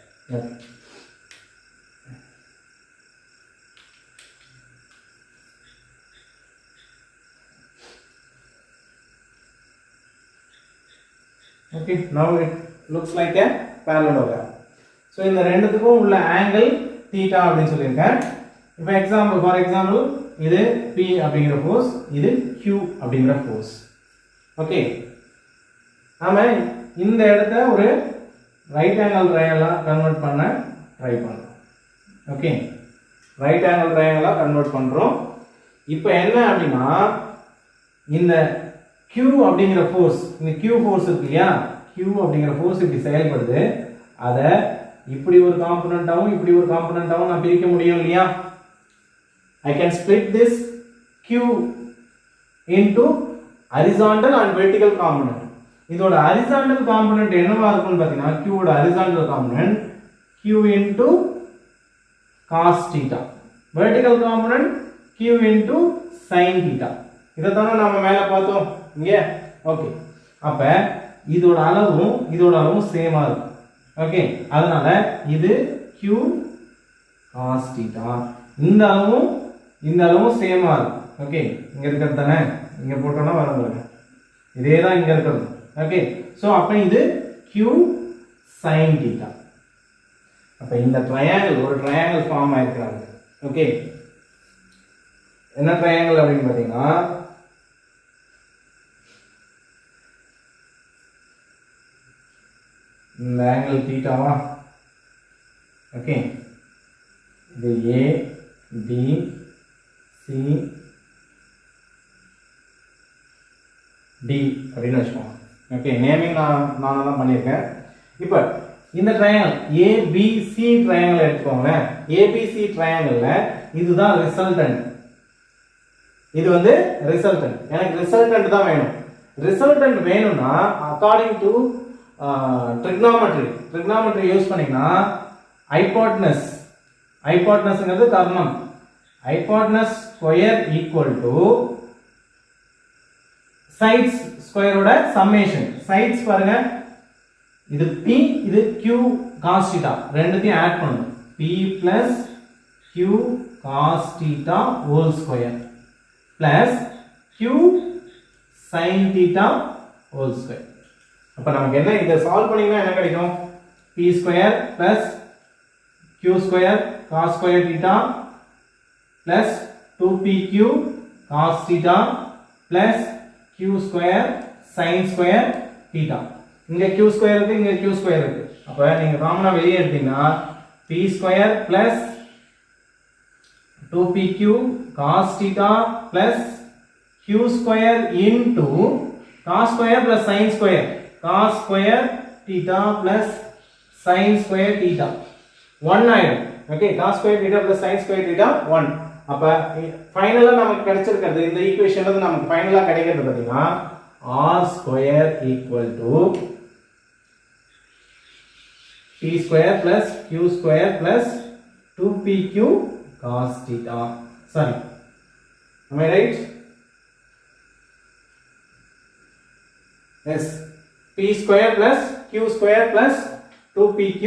Speaker 1: Okay, now it looks like a parallelogram. So இந்த ரெண்டுத்துக்கும் உள்ள ஆங்கிள் தீட்டா அப்படின்னு சொல்லியிருக்கேன். இப்போ ஃபார் எக்ஸாம்பிள் இது P அப்படிங்கிற ஃபோர்ஸ், இது Q அப்படிங்கிற ஃபோர்ஸ். ஓகே, நாம இந்த இடத்த ஒரு ரைட் ஆங்கிள் ட்ரையாங்கிளா கன்வெர்ட் பண்ண ட்ரை பண்றோம். ஓகே, ரைட் ஆங்கிள் ட்ரையாங்கிளா கன்வெர்ட் பண்றோம். இப்போ என்ன அப்படின்னா இந்த Q அப்படிங்கிற ஃபோர்ஸ், இந்த Q ஃபோர்ஸ் இருக்கு இல்லையா, Q அப்படிங்கிற ஃபோர்ஸ் இப்படி செயல்படுது. அதை இப்படி ஒரு காம்பனண்டாவும் இப்படி ஒரு காம்பனண்டாவும் நான் பிரிக்க முடியும் இல்லையா? I can split this Q into horizontal and vertical component. இதோட horizontal component என்னவா இருக்கும்னு பார்த்தீங்கன்னா Q ஓட horizontal component Q into cos theta, vertical component Q into sin theta. இதை தானே நாம மேல பார்த்தோம் இங்க. ஓகே, அப்ப இதோட அளவும் சேமா இருக்கும். ஓகே, அதனால இது Q cos theta, இந்த அளவும் சேமா இருக்கும். ஓகே, இங்க இருக்கிறது தானே, இங்க போட்டோம்னா வர பாருங்க, இதே தான் இங்க இருக்கிறது. ஓகே, சோ அப்ப இது Q sin theta. அப்ப இந்த ட்ரையாங்கிள் ஒரு ட்ரையாங்கிள் ஃபார்ம் ஆயிருக்காங்க. ஓகே, என்ன ட்ரையாங்கிள் அப்படின்னு பாத்தீங்கன்னா இந்த ஆங்கிள் தீட்டாவா. ஓகே, இது A B C D அப்படின்னு வச்சுக்கோங்க. ஓகே, நேமிங் நான் தான் பண்ணியிருக்கேன். இப்போ இந்த ட்ரையாங்கிள் ABC ட்ரையாங்கிள் எடுத்துக்கோங்களேன். ABC ட்ரையாங்கிள்ல இதுதான் ரிசல்டன்ட், இது வந்து ரிசல்டன்ட். எனக்கு ரிசல்டன்ட் தான் வேணும். ரிசல்டன்ட் வேணும்னா அக்கார்டிங் டு trigonometry யூஸ் பண்ணீங்கன்னா ஹைபோட்டனஸ்ங்கிறது கர்ணம், hypotenuse square equal to sides ஸ்கொயரோட சம்மேஷன். சைட்ஸ் பாருங்க, இது P இது Q cos theta, ரெண்டுத்தையும் ஆட் பண்ணணும். P plus Q cos theta whole square plus Q sin theta whole square. அப்ப நமக்கு என்ன இத சால்வ் பண்ணீங்கன்னா என்ன கிடைக்கும் p square plus q square cos square θ plus 2pq cos θ plus q square sin square θ. இங்க q ஸ்கொயர் இருக்கு, இங்க q ஸ்கொயர் இருக்கு. அப்ப நீங்க காமனா வெளியே எடுத்தீங்கன்னா p square plus 2pq cos θ plus q square into cos square plus sin square cos square θ plus sin square θ 1 ஆயிடும். Okay, cos square θ plus sin square θ 1. அப்ப ஃபைனலா நமக்கு கிடைச்சிருக்கிறது இந்த ஈக்குவேஷன்ல இருந்து நமக்கு ஃபைனலா கிடைக்கிறது பாத்தீங்கன்னா r square equal to p square plus q square plus 2pq cos theta. Sorry, am I right? Yes, p square plus q square plus 2pq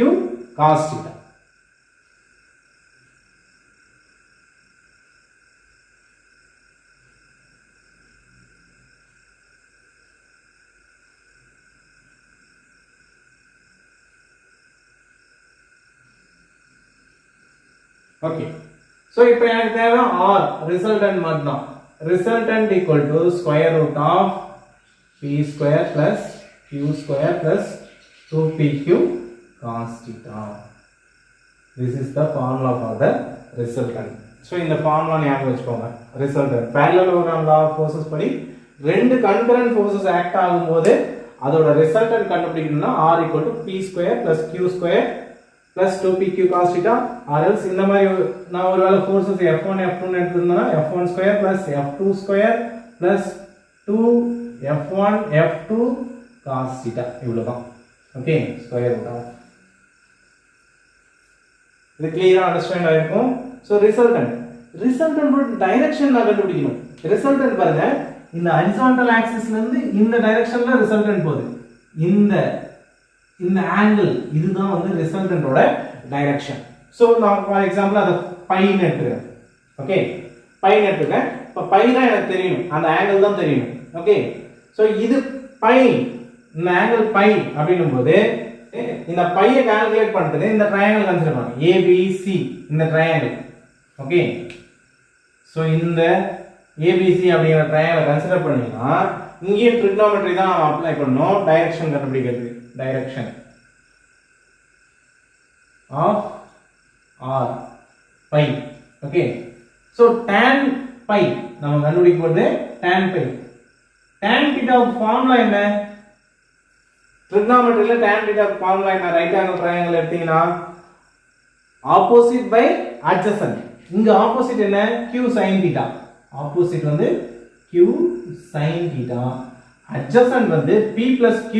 Speaker 1: cos theta. Okay, so இப்போ எனக்கு தேவை r resultant மட்டும். Resultant equal to square root of p square plus q square plus 2pq cos theta. This is the formula for the resultant. So இந்த formula ஞாபகம் வச்சுக்கோங்க. Resultant parallelogram law of forces படி ரெண்டு concurrent forces act ஆகும்போது அதோட resultant கண்டுபிடிக்கணும்னா r equal to p square plus q square plus 2pq cos theta, or else இந்த மாதிரி நான் ஒருவேளை forces f1 f2 ன்னு எடுத்துட்டேன்னா f1 square plus f2 square plus 2f1 f2 cos theta இவ்வளவுதான். Okay, square root of இது கிளியரா understand ஆயிருக்கும். So resultant direction நான் கண்டுபிடிக்கணும். ரிசல்டன்ட் பாருங்க, இந்த ஹரிசாண்டல் ஆக்சிஸ்ல இருந்து இந்த டைரக்ஷன்ல ரிசல்டன்ட் போகுது. இந்த ஆங்கிள் இதுதான் வந்து ரிசல்டன்ட்டோட டைரக்ஷன். சோ நான் ஃபார் எக்ஸாம்பிள் அத பைன்னு எடுத்துக்கிறேன். ஓகே, பைன்னு எடுத்துக்கிறேன். இப்ப பை தான் எனக்கு தெரியணும், அந்த ஆங்கிள் தான் தெரியணும். ஓகே, சோ இது பை, இந்த ஆங்கிள் பை அப்படிங்கும்போது இந்த பையை கால்குலேட் பண்றது இந்த ட்ரையாங்கிள் கன்சிடர் பண்ணுங்க, ABC இந்த ட்ரையாங்கிள். ஓகே, சோ இந்த ABC அப்படிங்கிற ட்ரையாங்கிளை கன்சிடர் பண்ணீங்கன்னா இங்கேயும் ட்ரிகோனோமெட்ரி தான் அப்ளை பண்ணணும். டைரக்ஷன் கண்டுபிடிக்கிறது, direction of r pi. Okay, so tan pi நம்ம கண்டுபிடிக்க போறது tan pi. tan theta formula என்ன? trigonometryல tan theta ஃபார்முலா என்ன? ரைட் ஆங்கிள் ட்ரையாங்கிள் எடுத்தீங்கன்னா opposite by adjacent. இங்க ஆப்போசிட் என்ன? q sin theta. ஆப்போசிட் வந்து q sin theta. adjacent வந்து p plus q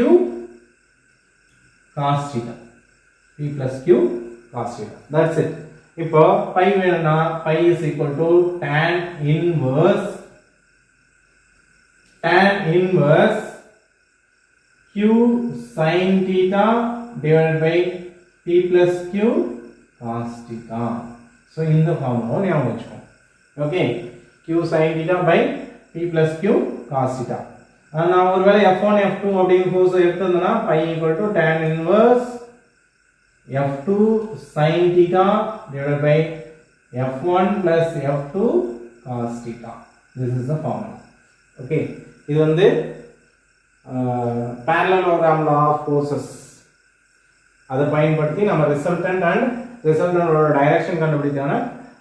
Speaker 1: cos theta. p plus q cos theta. That's it. இப்போ pi வேணும்னா pi is equal to tan inverse q sin theta divided by p plus q cos theta. So இந்த formula ஞாபகம் வச்சுக்கோங்க. Okay, q sin theta by p plus q cos theta. நான் ஒருவேளை f1 f2 அப்படிங்கிற force எடுத்ததுன்னா pi equal to tan inverse f2 sin theta divided by f1 plus f2 cos theta. This is the formula. Okay, இது வந்து parallelogram law of forces அதை பயன்படுத்தி நம்ம resultant and ரிசல்டன்டோட direction கண்டுபிடிக்கான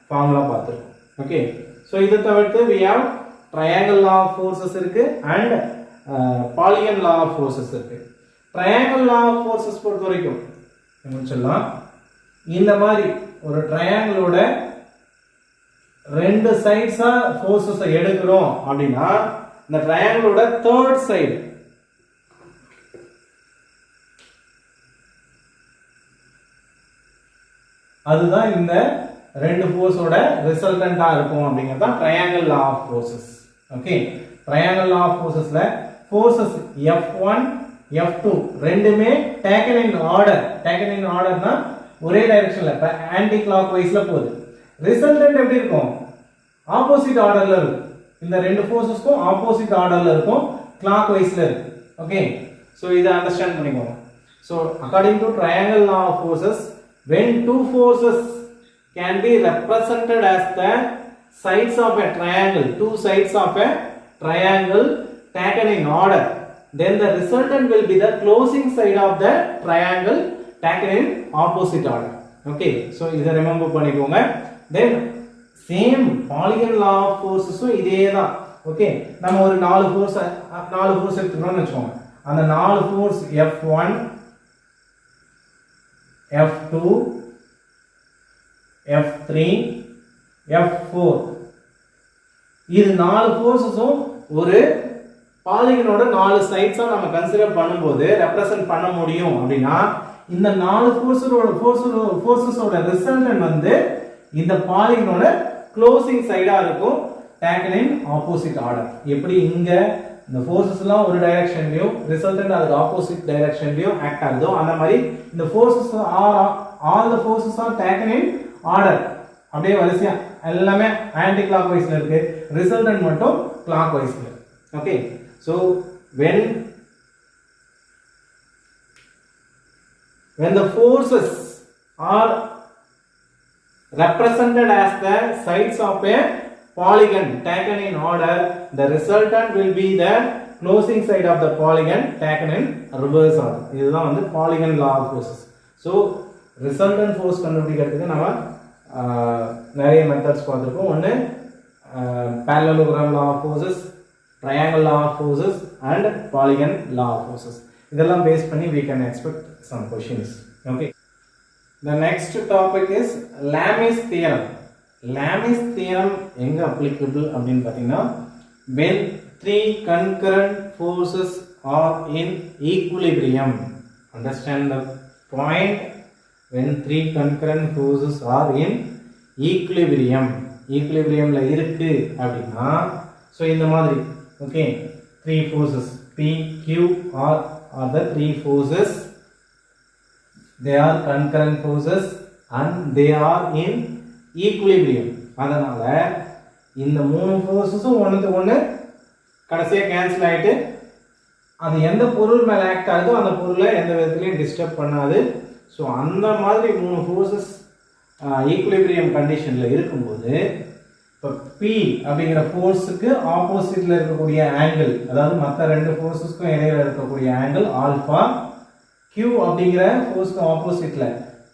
Speaker 1: formula பார்த்துருக்கோம். Okay, so இதை தவிர்த்து we have triangle law of forces இருக்கு and polygon law of forces இருக்கு. triangle law of forces பொறுத்த வரைக்கும் சொல்லலாம், இந்த மாதிரி ஒரு ட்ரையாங்கிளோட ரெண்டு சைட்ஸா ஃபோர்ஸஸ் எடுக்கிறோம் அப்படின்னா இந்த ட்ரையாங்கிளோட தேர்ட் சைடு அதுதான் இந்த ரெண்டு ஃபோர்ஸோட ரிசல்டன்ட்டா இருக்கும் அப்படிங்கிறது தான் triangle law of forces. Okay, triangle law of ஃபோர்ஸஸ்ல ஃபோர்ஸஸ் F1 F2 ரெண்டுமே டேக்கன் இன் ஆர்டர்னா ஒரே டைரக்ஷன்ல ஆன்டி கிளாக் வைஸ்ல போகுது. ரிசல்டன்ட் எப்படி இருக்கும்? ஆப்போசிட் ஆர்டர்ல இருக்கும். இந்த ரெண்டு ஃபோர்ஸஸ்க்கும் ஆப்போசிட் ஆர்டர்ல இருக்கும், கிளாக் வைஸ்ல இருக்கு. ஓகே, So இத அண்டர்ஸ்டாண்ட் பண்ணிக்கோங்க. So according to triangle law of forces, when two forces can be represented as the sides of a triangle, two sides of a triangle taken in order, then the resultant will be the closing side of the triangle taken in opposite order. Okay, so இத remember பண்ணிக்கோங்க. Then same polygon law of forces இதேதான். Okay, நம்ம ஒரு நாலு force எடுத்துக்கிறோம்னு வெச்சுக்கோங்க. அந்த நாலு force F1 F2 F3 F4, இது நாலு ஃபோர்ஸஸும் ஒரு பாலிகனோட நாலு சைட்ஸா நம்ம கன்சிடர் பண்ணும்போது ரெப்ரசன்ட் பண்ண முடியும். அப்படின்னா இந்த நாலு ஃபோர்ஸஸோட ரிசல்டன்ட் வந்து இந்த பாலிகனோட க்ளோசிங் சைடா இருக்கும், taken in opposite order. எப்படி இங்க இந்த ஃபோர்ஸஸ்லாம் ஒரு டைரக்ஷன்லயும் ரிசல்டன்ட் அதுக்கு ஆப்போசிட் டைரக்ஷன்லயும் ஆக்ட் ஆகுதோ அந்த மாதிரி இந்த forces all the forces are taken in order. அப்படியே வரிசையா எல்லாமே ஆன்டி கிளாக் வைஸ்ல இருக்கு, ரிசல்டன்ட் மட்டும் கிளாக் வைஸ்ல. Okay, so when the forces are represented as the sides of a polygon taken in order, the resultant will be the closing side of the polygon taken in reverse order. இதுதான் வந்து polygon law of forces. So resultant force கண்டுபிடிக்கிறதுக்கு நம்ம நிறைய methods பார்த்திருக்கோம். ஒன்னு parallelogram law of forces, triangle law of forces and polygon law of forces. இதெல்லாம் base பண்ணி we can expect some questions. Okay, the next topic is Lami's theorem. Lami's theorem எங்க applicable அப்படினு பாத்தீங்கன்னா when three concurrent forces are in equilibrium. Understand the point? When three concurrent forces are in equilibrium, equilibriumல இருக்கு அப்படினா so இந்த மாதிரி okay, three forces P, Q, R are the three forces. They are concurrent forces and they are in equilibrium. அதனால இந்த மூணு ஃபோர்ஸஸும் ஒண்ணுக்கு ஒண்ணு கடைசியா கேன்சல் ஆயிட்டு அது எந்த பொருள் மேல ஆக்ட் ஆகுதோ அந்த பொருளை எந்த விதத்திலயும் டிஸ்டர்ப் பண்ணாது. ஸோ அந்த மாதிரி மூணு ஃபோர்ஸஸ் ஈக்குலிபிரியம் கண்டிஷன்ல இருக்கும்போது இப்போ P அப்படிங்கிற ஃபோர்ஸுக்கு ஆப்போசிட்ல இருக்கக்கூடிய ஆங்கிள், அதாவது மற்ற ரெண்டு ஃபோர்ஸஸ்க்கும் இடையில இருக்கக்கூடிய ஆங்கிள் ஆல்பா, Q அப்படிங்கிற ஃபோர்ஸ்க்கு ஆப்போசிட்ல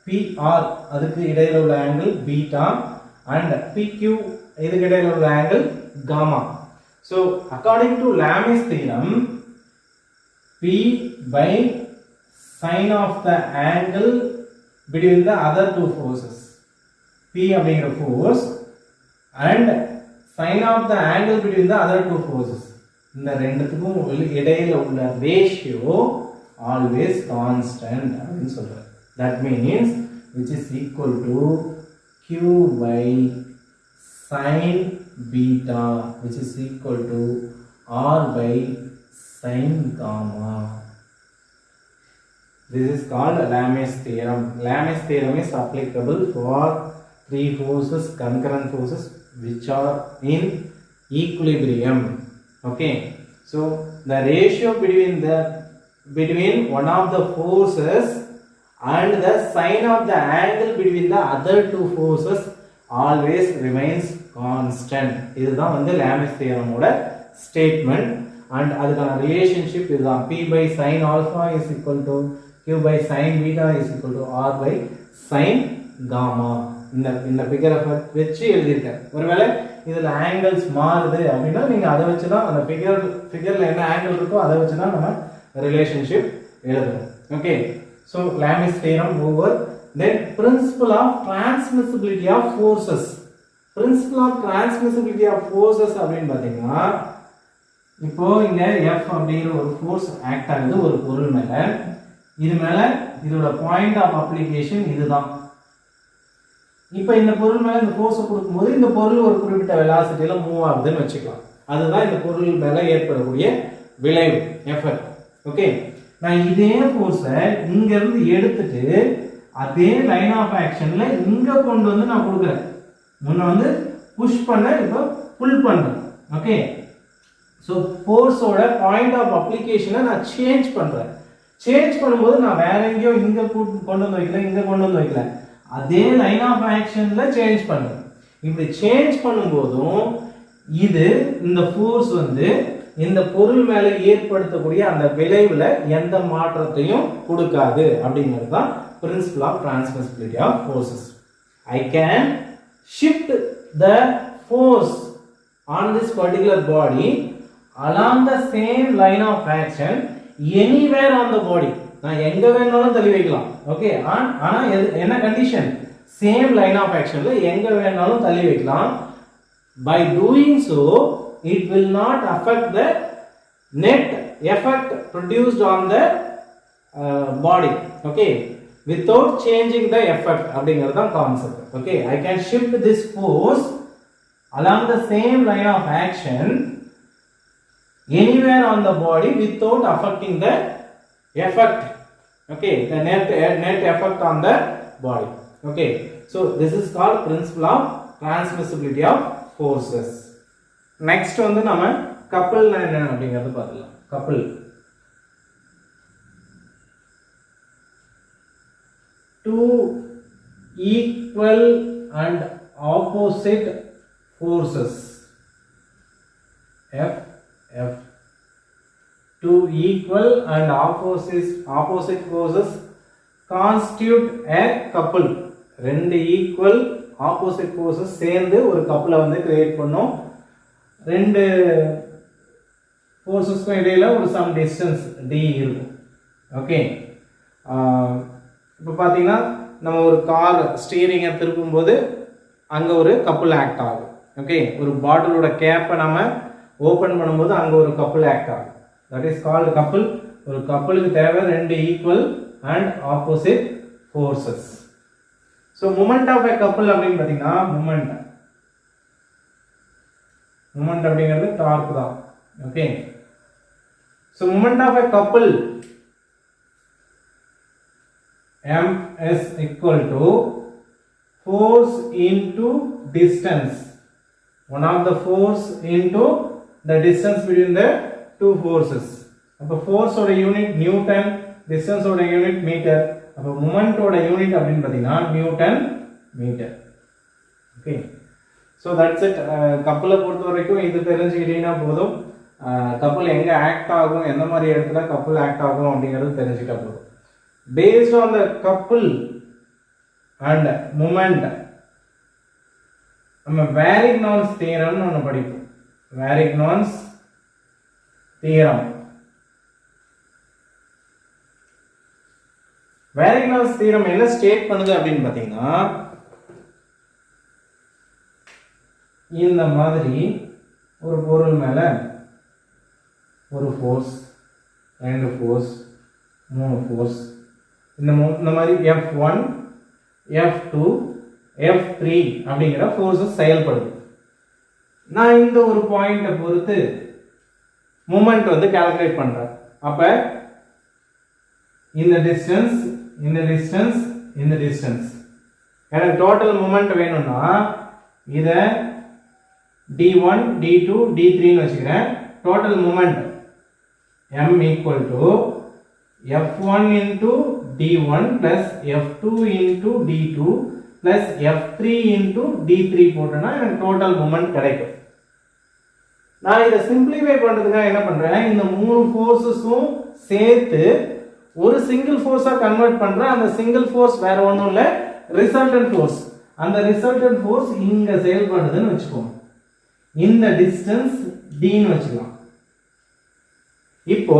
Speaker 1: PR அதுக்கு இடையில உள்ள ஆங்கிள் பீட்டா and PQ இதுக்கு இடையில உள்ள angle gamma. So according to Lami's theorem, P by sine of the angle between the other two forces, P அப்படிங்கிற force and sine of the angle between the other two forces, இந்த ரெண்டுத்துக்கும் இடையில உள்ள ratio always constant அப்படினு சொல்றாரு. That means which is equal to Q by sine beta, which is equal to R by sine gamma. This is called Lami's theorem. Lami's theorem is applicable for three forces, concurrent forces which are in equilibrium. Okay, so the ratio between one of the forces and the sine of the angle between the other two forces always remains constant. இதுதான் வந்து Lami's theorem ஓட statement. and அதுக்கான relationship இதுதான். P by sin alpha is equal to Q by sin beta is equal to R by sin gamma. இந்த ஃபிகரை வச்சு எழுதியிருக்கேன். ஒருவேளை இதுல ஆங்கிள்ஸ் மாறுது அப்படின்னா நீங்க அதை வச்சு தான் அந்த ஃபிகர்ல என்ன ஆங்கிள் இருக்கோ அதை வச்சு தான் நம்ம ரிலேஷன்ஷிப் எழுதணும். Okay, so Lami's theorem over. Then principle of transmissibility of forces. Principle of transmissibility of forces அப்படின்னு பாத்தீங்கன்னா இப்போ இங்க F அப்படிங்கிற ஒரு ஃபோர்ஸ் ஆக்ட் ஆகுது ஒரு பொருள் மேல. இது மேல இதோட பாயிண்ட் ஆஃப் அப்ளிகேஷன் இதுதான். இப்போ இந்த பொருள் மேல இந்த ஃபோர்ஸ் கொடுக்கும்போது இந்த பொருள் ஒரு குறிப்பிட்ட வெலாசிட்டியில மூவ் ஆகுதுன்னு வச்சுக்கலாம். அதுதான் இந்த பொருள் மேல ஏற்படக்கூடிய விளைவு, எஃபெக்ட். ஓகே, நான் இதே ஃபோர்ஸை இங்க இருந்து எடுத்துட்டு அதே லைன் ஆஃப் ஆக்ஷன்ல இங்க கொண்டு வந்து நான் கொடுக்குறேன். முன்ன வந்து புஷ் பண்ண, இப்போ புல் பண்றேன். ஓகே, ஸோ ஃபோர்ஸோட பாயிண்ட் ஆஃப் அப்ளிகேஷனை நான் சேஞ்ச் பண்ணுறேன். சேஞ்ச் பண்ணும்போது நான் வேற எங்கேயோ இங்கே கொண்டு வந்து வைக்கல, இங்கே கொண்டு வந்து வைக்கல, அதே லைன் ஆஃப் ஆக்ஷனில் சேஞ்ச் பண்ணுறேன். இப்படி சேஞ்ச் பண்ணும்போதும் இது இந்த ஃபோர்ஸ் வந்து இந்த பொருள் மேலே ஏற்படுத்தக்கூடிய அந்த விளைவில் எந்த மாற்றத்தையும் கொடுக்காது அப்படிங்கிறது தான் principle of transmissibility of forces. I can shift the force on this particular body along the same line of action anywhere on the body. நான் எங்க வேணாலும் தள்ளி வைக்கலாம். ஓகே, ஆனா என்ன கண்டிஷன்? சேம் லைன் ஆஃப் ஆக்ஷன்ல எங்க வேணாலும் தள்ளி வைக்கலாம். By doing so, it will not affect the net effect produced on the body. Okay, without changing the effect அப்படிங்கிறது தான் concept. Okay, I can shift this force along the same line of action anywhere on the body without affecting the effect. Okay, the net effect on the body. Okay, so this is called principle of transmissibility of forces. Next வந்து நாம கப்பல் என்ன அப்படிங்கறது பார்க்கலாம். கப்பல் two equal and opposite forces F two equal and opposite forces constitute a couple. ரெண்டு equal opposite forces சேர்ந்து ஒரு கப்பலை வந்து கிரியேட் பண்ணும். ரெண்டு ஃபோர்ஸஸ்க்கும் இடையில ஒரு சம் டிஸ்டன்ஸ் d இருக்கும். ஓகே, இப்போ பார்த்தீங்கன்னா நம்ம ஒரு கார் ஸ்டீரிங்கை திருப்பும்போது அங்கே ஒரு கப்பல் ஆக்ட் ஆகும். ஓகே, ஒரு பாட்டிலோட கேப்பை நம்ம ஓப்பன் பண்ணும்போது அங்கே ஒரு கப்பல் ஆக்ட் ஆகும். தட் இஸ் கால்டு கப்பல். ஒரு கப்பலுக்கு தேவை ரெண்டு equal and opposite forces. So moment of a couple அப்படின்னு பார்த்தீங்கன்னா மூமெண்ட் அப்படிங்கிறது டார்க் தான். Okay, so moment of a couple m is equal to force into distance. One of the force into the distance between the two forces. அப்போ force ஓட unit newton, distance ஓட unit metre. அப்போ moment ஓட unit அப்படின்னு பார்த்தீங்கன்னா newton metre. Okay, so that's it. கப்பலை பொறுத்த வரைக்கும் இது தெரிஞ்சுக்கிட்டீங்கன்னா போதும். கப்பல் எங்கே ஆக்ட் ஆகும், எந்த மாதிரி இடத்துல கப்பல் ஆக்ட் ஆகும் அப்படிங்கிறது தெரிஞ்சுக்கிட்டா போதும். Based on the couple and moment, நம்ம Varignon's theorem ஒன்று படிப்போம். Varignon's theorem. Varignon's theorem என்ன ஸ்டேட் பண்ணுது அப்படின்னு பார்த்தீங்கன்னா, இந்த மாதிரி ஒரு பொருள் மேல ஒரு ஃபோர்ஸ், ரெண்டு ஃபோர்ஸ், மூணு ஃபோர்ஸ், இந்த மாதிரி F1 F2 F3 அப்படிங்கிற ஃபோர்ஸஸ் செயல்படுது. நான் இந்த ஒரு பாயிண்ட்டை பொறுத்து மூமெண்ட் வந்து கால்குலேட் பண்றேன். அப்ப இந்த டிஸ்டன்ஸ், இந்த டிஸ்டன்ஸ், இந்த டிஸ்டன்ஸ், எனக்கு டோட்டல் மூமெண்ட் வேணும்னா இத d1 d2 d3 ன்னு வச்சுக்கிறேன். Total moment m equal to F1 into d1 plus F2 into d2 plus F3 into d3 போட்டேன்னா எனக்கு டோட்டல் மூமெண்ட் கிடைக்கும். நான் இதை சிம்பிளிஃபை பண்றதுக்காக என்ன பண்றேன், இந்த மூணு ஃபோர்ஸஸும் சேர்த்து ஒரு சிங்கிள் ஃபோர்ஸா கன்வெர்ட் பண்றேன். அந்த சிங்கிள் ஃபோர்ஸ் வேற ஒன்றும் இல்லை, ரிசல்டன்ட் ஃபோர்ஸ். அந்த ரிசல்டன்ட் ஃபோர்ஸ் இங்க செயல்படுதுன்னு வச்சுக்கோங்க. இந்த டிஸ்டன்ஸ் d ன்னு வச்சுக்கலாம். இப்போ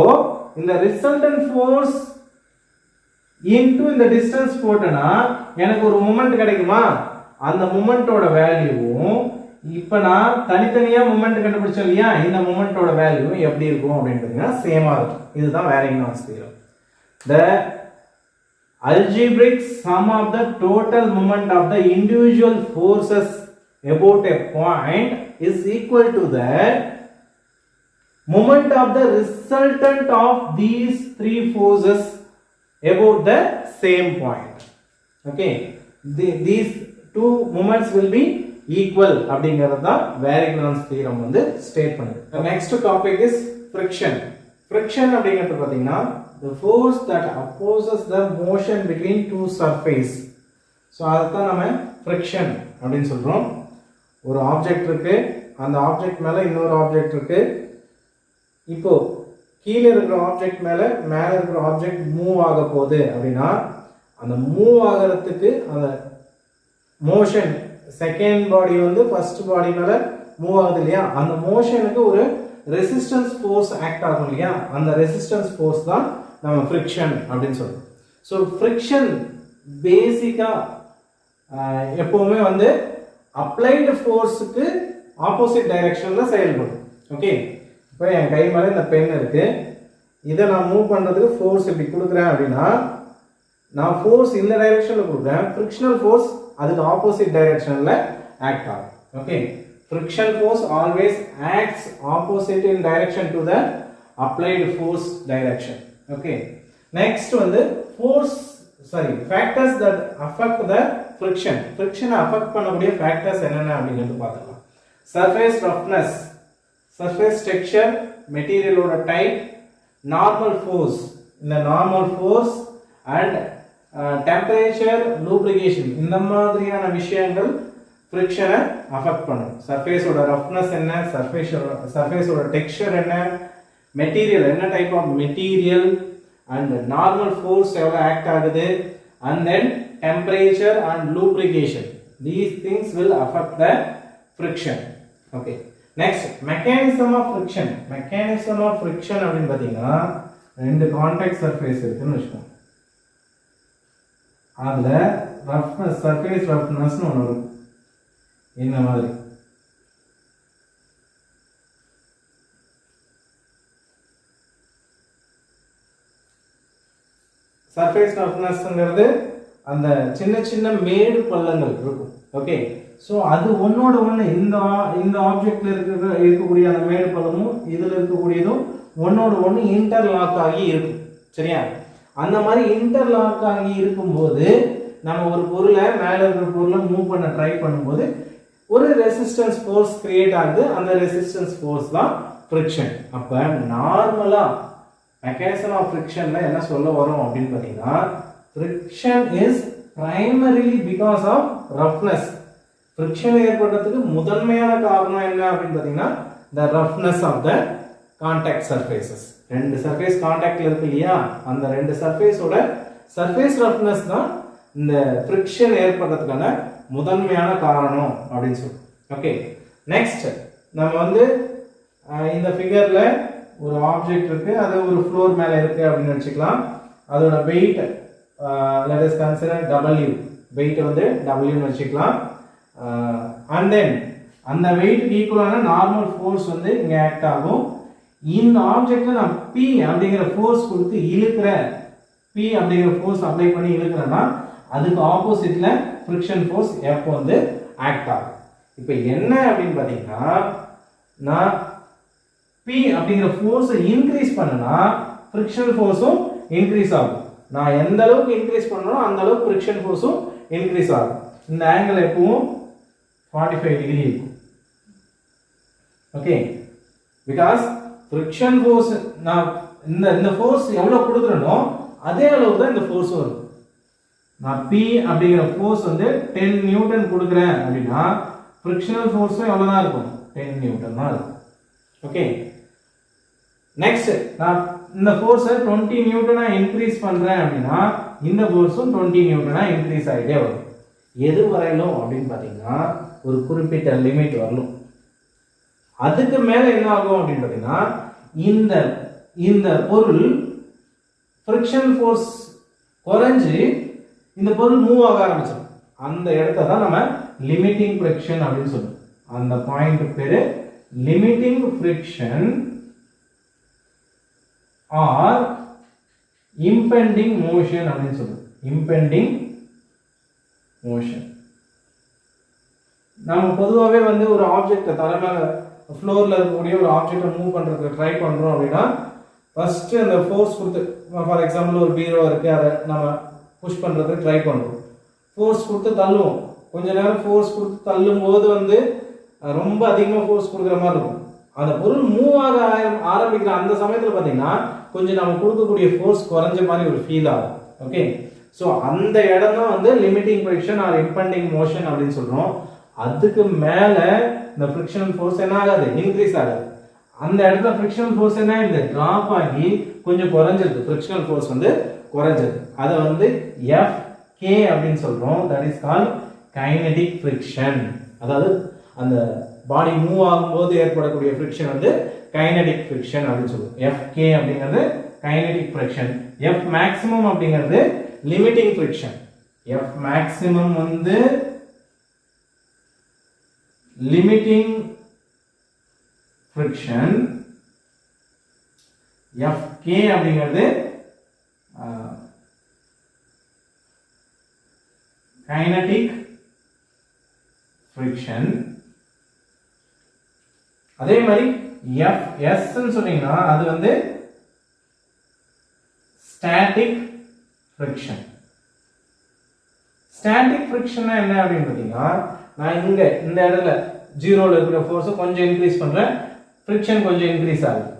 Speaker 1: இந்த ரிசல்டன்ட் ஃபோர்ஸ் இன்டு இந்த டிஸ்டன்ஸ் போட்டேன்னா எனக்கு ஒரு மூமெண்ட் கிடைக்குமா? அந்த மூமெண்டோட வேல்யூவும் இப்போ நான் தனித்தனியா மூமெண்ட் கண்டுபிடிச்சோம் இல்லையா, இந்த மூமெண்டோட வேல்யூ எப்படி இருக்கும் அப்படின்னு பார்த்தீங்கன்னா சேமா இருக்கும். இதுதான் Varignon's theorem. The algebraic sum of the total moment of the individual forces about a point is equal to the moment of the resultant of these three forces about the same point. Okay, these two moments will be equal அப்படிங்கிறது தான் வேரிக்னான்ஸ் theorem வந்து state பண்ணுது. The next topic is friction. Friction அப்படிங்கிறது பார்த்தீங்கன்னா the force that opposes the motion between two surface. So அதுதான் நம்ம friction அப்படின்னு சொல்றோம். ஒரு ஆப்ஜெக்ட் இருக்கு, அந்த ஆப்ஜெக்ட் மேல இன்னொரு ஆப்ஜெக்ட் இருக்கு. இப்போ கீழே இருக்கிற ஆப்ஜெக்ட் மேல இருக்கிற ஆப்ஜெக்ட் மூவ் ஆக போகுது அப்படின்னா அந்த மூவ் ஆகிறதுக்கு அந்த மோஷன் செகண்ட் பாடி வந்து ஃபர்ஸ்ட் பாடி மேல மூவ் ஆகுது இல்லையா, அந்த மோஷனுக்கு ஒரு ரெசிஸ்டன்ஸ் ஃபோர்ஸ் ஆக்ட் ஆகும் இல்லையா, அந்த ரெசிஸ்டன்ஸ் ஃபோர்ஸ் தான் நம்ம ஃப்ரிக்ஷன் அப்படின்னு சொல்றோம். ஸோ ஃப்ரிக்ஷன் பேசிக்கா எப்பவுமே வந்து அப்ளைடு ஃபோர்ஸுக்கு ஆப்போசிட் டைரக்ஷன்ல செயல்படும். ஓகே, இப்போ என் கை மேலே இந்த பென் இருக்கு, இதை நான் மூவ் பண்றதுக்கு ஃபோர்ஸ் இப்படி கொடுக்குறேன் அப்படின்னா நான் ஃபோர்ஸ் இந்த டைரக்ஷன்ல கொடுக்குறேன், ஃப்ரிக்ஷனல் ஃபோர்ஸ் அதுக்கு ஆப்போசிட் டைரக்ஷன்ல ஆக்ட் ஆகும். Okay, friction force always acts opposite in direction to the applied force direction. Okay, next வந்து factors that affect the friction. ஃப்ரிக்ஷனை அஃபெக்ட் பண்ணக்கூடிய ஃபேக்டர்ஸ் என்னென்ன அப்படிங்கிறது பார்த்துக்கலாம். சர்ஃபேஸ் ரஃப்னஸ், சர்ஃபேஸ் டெக்ஸ்சர், மெட்டீரியலோட டைப், நார்மல் ஃபோர்ஸ், இந்த normal force and temperature, lubrication, இந்த மாதிரியான விஷயங்கள் ஃப்ரிக்ஷனை அஃபெக்ட் பண்ணும். சர்ஃபேஸோட ரஃப்னஸ் என்ன, சர்ஃபேஸோட டெக்ஸ்சர் என்ன, மெட்டீரியல் என்ன type of material, and normal force எவ்வளோ ஆக்ட் ஆகுது, and then temperature and lubrication. These things will affect the friction. Okay, next mechanism of friction. Mechanism of friction அப்படின்னு பார்த்தீங்கன்னா ரெண்டு கான்டாக்ட் சர்ஃபேஸ் இருக்குன்னு வச்சுக்கோங்க. அதுல ரஃப்னஸ், சர்ஃபேஸ் ரஃப்னஸ்னு ஒன்று இருக்கும் இந்த மாதிரி. சர்ஃபேஸ் ரஃப்னஸ்ங்கிறது அந்த சின்ன சின்ன மேடு பள்ளங்கள் இருக்கும். ஓகே, ஸோ அது ஒன்னோட ஒன்று இந்த ஆப்ஜெக்ட்ல இருக்கக்கூடிய அந்த மேடு பள்ளமும் இதில் இருக்கக்கூடியதும் ஒன்னோட ஒன்று இன்டர்லாக் ஆகி இருக்கும். சரியா, அந்த மாதிரி இன்டர்லாக் ஆகி இருக்கும்போது நம்ம ஒரு பொருளை மேலே இருக்கிற பொருளை மூவ் பண்ண ட்ரை பண்ணும்போது ஒரு ரெசிஸ்டன்ஸ் ஃபோர்ஸ் கிரியேட் ஆகுது. அந்த ரெசிஸ்டன்ஸ் ஃபோர்ஸ் தான் ஃப்ரிக்ஷன். அப்போ நார்மலா மெக்கானிசம் ஆஃப் ஃப்ரிக்ஷன்ல என்ன சொல்ல வரும் அப்படின்னு பார்த்தீங்கன்னா friction is primarily because of roughness. Friction ஏற்படுறதுக்கு முதன்மையான காரணம் என்ன அப்படின்னு பார்த்தீங்கன்னா the roughness of the contact surfaces. ரெண்டு சர்ஃபேஸ் கான்டாக்ட்ல இருக்கு இல்லையா, அந்த ரெண்டு சர்ஃபேஸோட சர்ஃபேஸ் ரஃப்னஸ் தான் இந்த ஃப்ரிக்ஷன் ஏற்படுறதுக்கான முதன்மையான காரணம் அப்படின்னு சொல்றோம். ஓகே, நெக்ஸ்ட் நம்ம வந்து இந்த ஃபிகர்ல ஒரு ஆப்ஜெக்ட் இருக்கு, அது ஒரு ஃப்ளோர் மேல இருக்கு அப்படின்னு நினைச்சுக்கலாம். அதோட weight let us consider W. Weight வந்து W ன்னு வச்சுக்கலாம். அண்ட் தென் அந்த வெயிட் ஈக்குவலான நார்மல் ஃபோர்ஸ் வந்து இங்க ஆக்ட் ஆகும். இந்த ஆப்ஜெக்ட்ல நான் P அப்படிங்கிற ஃபோர்ஸ் கொடுத்து இழுக்கிறேன், P அப்படிங்கிற ஃபோர்ஸ் அப்ளை பண்ணி இழுக்கிறேன்னா அதுக்கு ஆப்போசிட்ல ஃப்ரிக்ஷன் ஃபோர்ஸ் F வந்து ஆக்ட் ஆகும். இப்போ என்ன அப்படின்னு பார்த்தீங்கன்னா நான் P அப்படிங்கிற ஃபோர்ஸை இன்க்ரீஸ் பண்ணனா ஃப்ரிக்ஷன் ஃபோர்ஸும் இன்க்ரீஸ் ஆகும். நான் எந்த அளவுக்கு இன்க்ரீஸ் பண்ணனோ அந்த அளவுக்கு ஃப்ரிக்ஷன் ஃபோர்ஸும் இன்க்ரீஸ் ஆகும். இந்த ஆங்கிள் எப்பவும் 45 டிகிரி இருக்கும். ஓகே, பிகாஸ் ஃப்ரிக்ஷன் ஃபோர்ஸ் நான் இந்த ஃபோர்ஸ் எவ்வளவு கொடுக்குறேனோ அதே அளவுக்கு தான் இந்த ஃபோர்ஸும் இருக்கும். நான் P அப்படிங்கிற ஃபோர்ஸ் வந்து 10 நியூட்டன் கொடுக்குறேன் அப்படின்னா ஃப்ரிக்ஷனல் ஃபோர்ஸும் எவ்வளவு தான் இருக்கும், 10 நியூட்டன் தான் இருக்கும். ஓகே, நெக்ஸ்ட் நான் இந்த ஃபோர்ஸை 20 நியூட்டனா இன்க்ரீஸ் பண்றேன் அப்படின்னா இந்த ஃபோர்ஸும் 20 நியூட்டனா இன்க்ரீஸ் ஆகிட்டே வரும். எது வரையிலும் அப்படின்னு பார்த்தீங்கன்னா ஒரு குறிப்பிட்ட லிமிட் வரணும். அதுக்கு மேல என்ன ஆகும் அப்படின்னு பார்த்தீங்கன்னா இந்த பொருள் ஃப்ரிக்ஷன் ஃபோர்ஸ் குறைஞ்சு இந்த பொருள் மூவ் ஆக ஆரம்பிச்சிடும். அந்த இடத்தை தான் நம்ம லிமிட்டிங் ஃப்ரிக்ஷன் அப்படின்னு சொல்லுவோம். அந்த பாயிண்ட் பேரு limiting friction or impending motion அப்படின்னு சொல்லுவோம். Impending motion. நம்ம பொதுவாகவே வந்து ஒரு ஆப்ஜெக்ட் தலைமையில ஃப்ளோர்ல இருக்கக்கூடிய ஒரு ஆப்ஜெக்டை மூவ் பண்றதுக்கு ட்ரை பண்றோம் அப்படின்னா ஃபர்ஸ்ட் அந்த ஃபோர்ஸ் கொடுத்து, ஃபார் எக்ஸாம்பிள் ஒரு பீரோ இருக்கு, அதை நம்ம புஷ் பண்றதுக்கு ட்ரை பண்றோம், ஃபோர்ஸ் கொடுத்து தள்ளுவோம். கொஞ்ச நேரம் ஃபோர்ஸ் கொடுத்து தள்ளும் போது வந்து ரொம்ப அதிகமாக ஃபோர்ஸ் கொடுக்குற மாதிரி இருக்கும். அந்த பொருள் மூவ் ஆக ஆரம்பிக்கிற அந்த சமயத்தில் பார்த்தீங்கன்னா கொஞ்சம் நம்ம கொடுக்கக்கூடிய ஃபோர்ஸ் குறைஞ்ச மாதிரி ஒரு ஃபீல் ஆகும். ஓகே, ஸோ அந்த இடம் தான் வந்து limiting friction or impending motion அப்படின்னு சொல்கிறோம். அதுக்கு மேலே இந்த ஃப்ரிக்ஷனல் ஃபோர்ஸ் என்ன ஆகாது, இன்க்ரீஸ் ஆகாது. அந்த இடத்துல ஃப்ரிக்ஷனல் ஃபோர்ஸ் என்ன ஆயிடுது, ட்ராப் ஆகி கொஞ்சம் குறைஞ்சிருது. ஃப்ரிக்ஷனல் ஃபோர்ஸ் வந்து குறைஞ்சது. அதை வந்து FK அப்படின்னு சொல்கிறோம். That is called kinetic friction. அதாவது அந்த பாடி மூவ் ஆகும்போது ஏற்படக்கூடிய ஃப்ரிக்ஷன் வந்து கைனடிக் ஃப்ரிக்ஷன் அப்படின்னு சொல்லுவோம். FK அப்படிங்கிறது கைனடிக் ஃப்ரிக்ஷன். F மேக்ஸிமம் அப்படிங்கிறது லிமிட்டிங் ஃப்ரிக்ஷன். F மேக்ஸிமம் வந்து லிமிட்டிங் ஃப்ரிக்ஷன். FK அப்படிங்கிறது கைனடிக் ஃப்ரிக்ஷன். அதே மாதிரி FS ன்னு சொன்னீங்கன்னா அது வந்து ஸ்டாட்டிக் ஃப்ரிக்ஷன். ஸ்டாட்டிக் ஃப்ரிக்ஷன்னா என்ன அப்படின்னு பார்த்தீங்கன்னா, நான் இந்த இடத்துல ஜீரோல இருக்கிற ஃபோர்ஸை கொஞ்சம் இன்க்ரீஸ் பண்றேன், ஃப்ரிக்ஷன் கொஞ்சம் இன்க்ரீஸ் ஆகுது.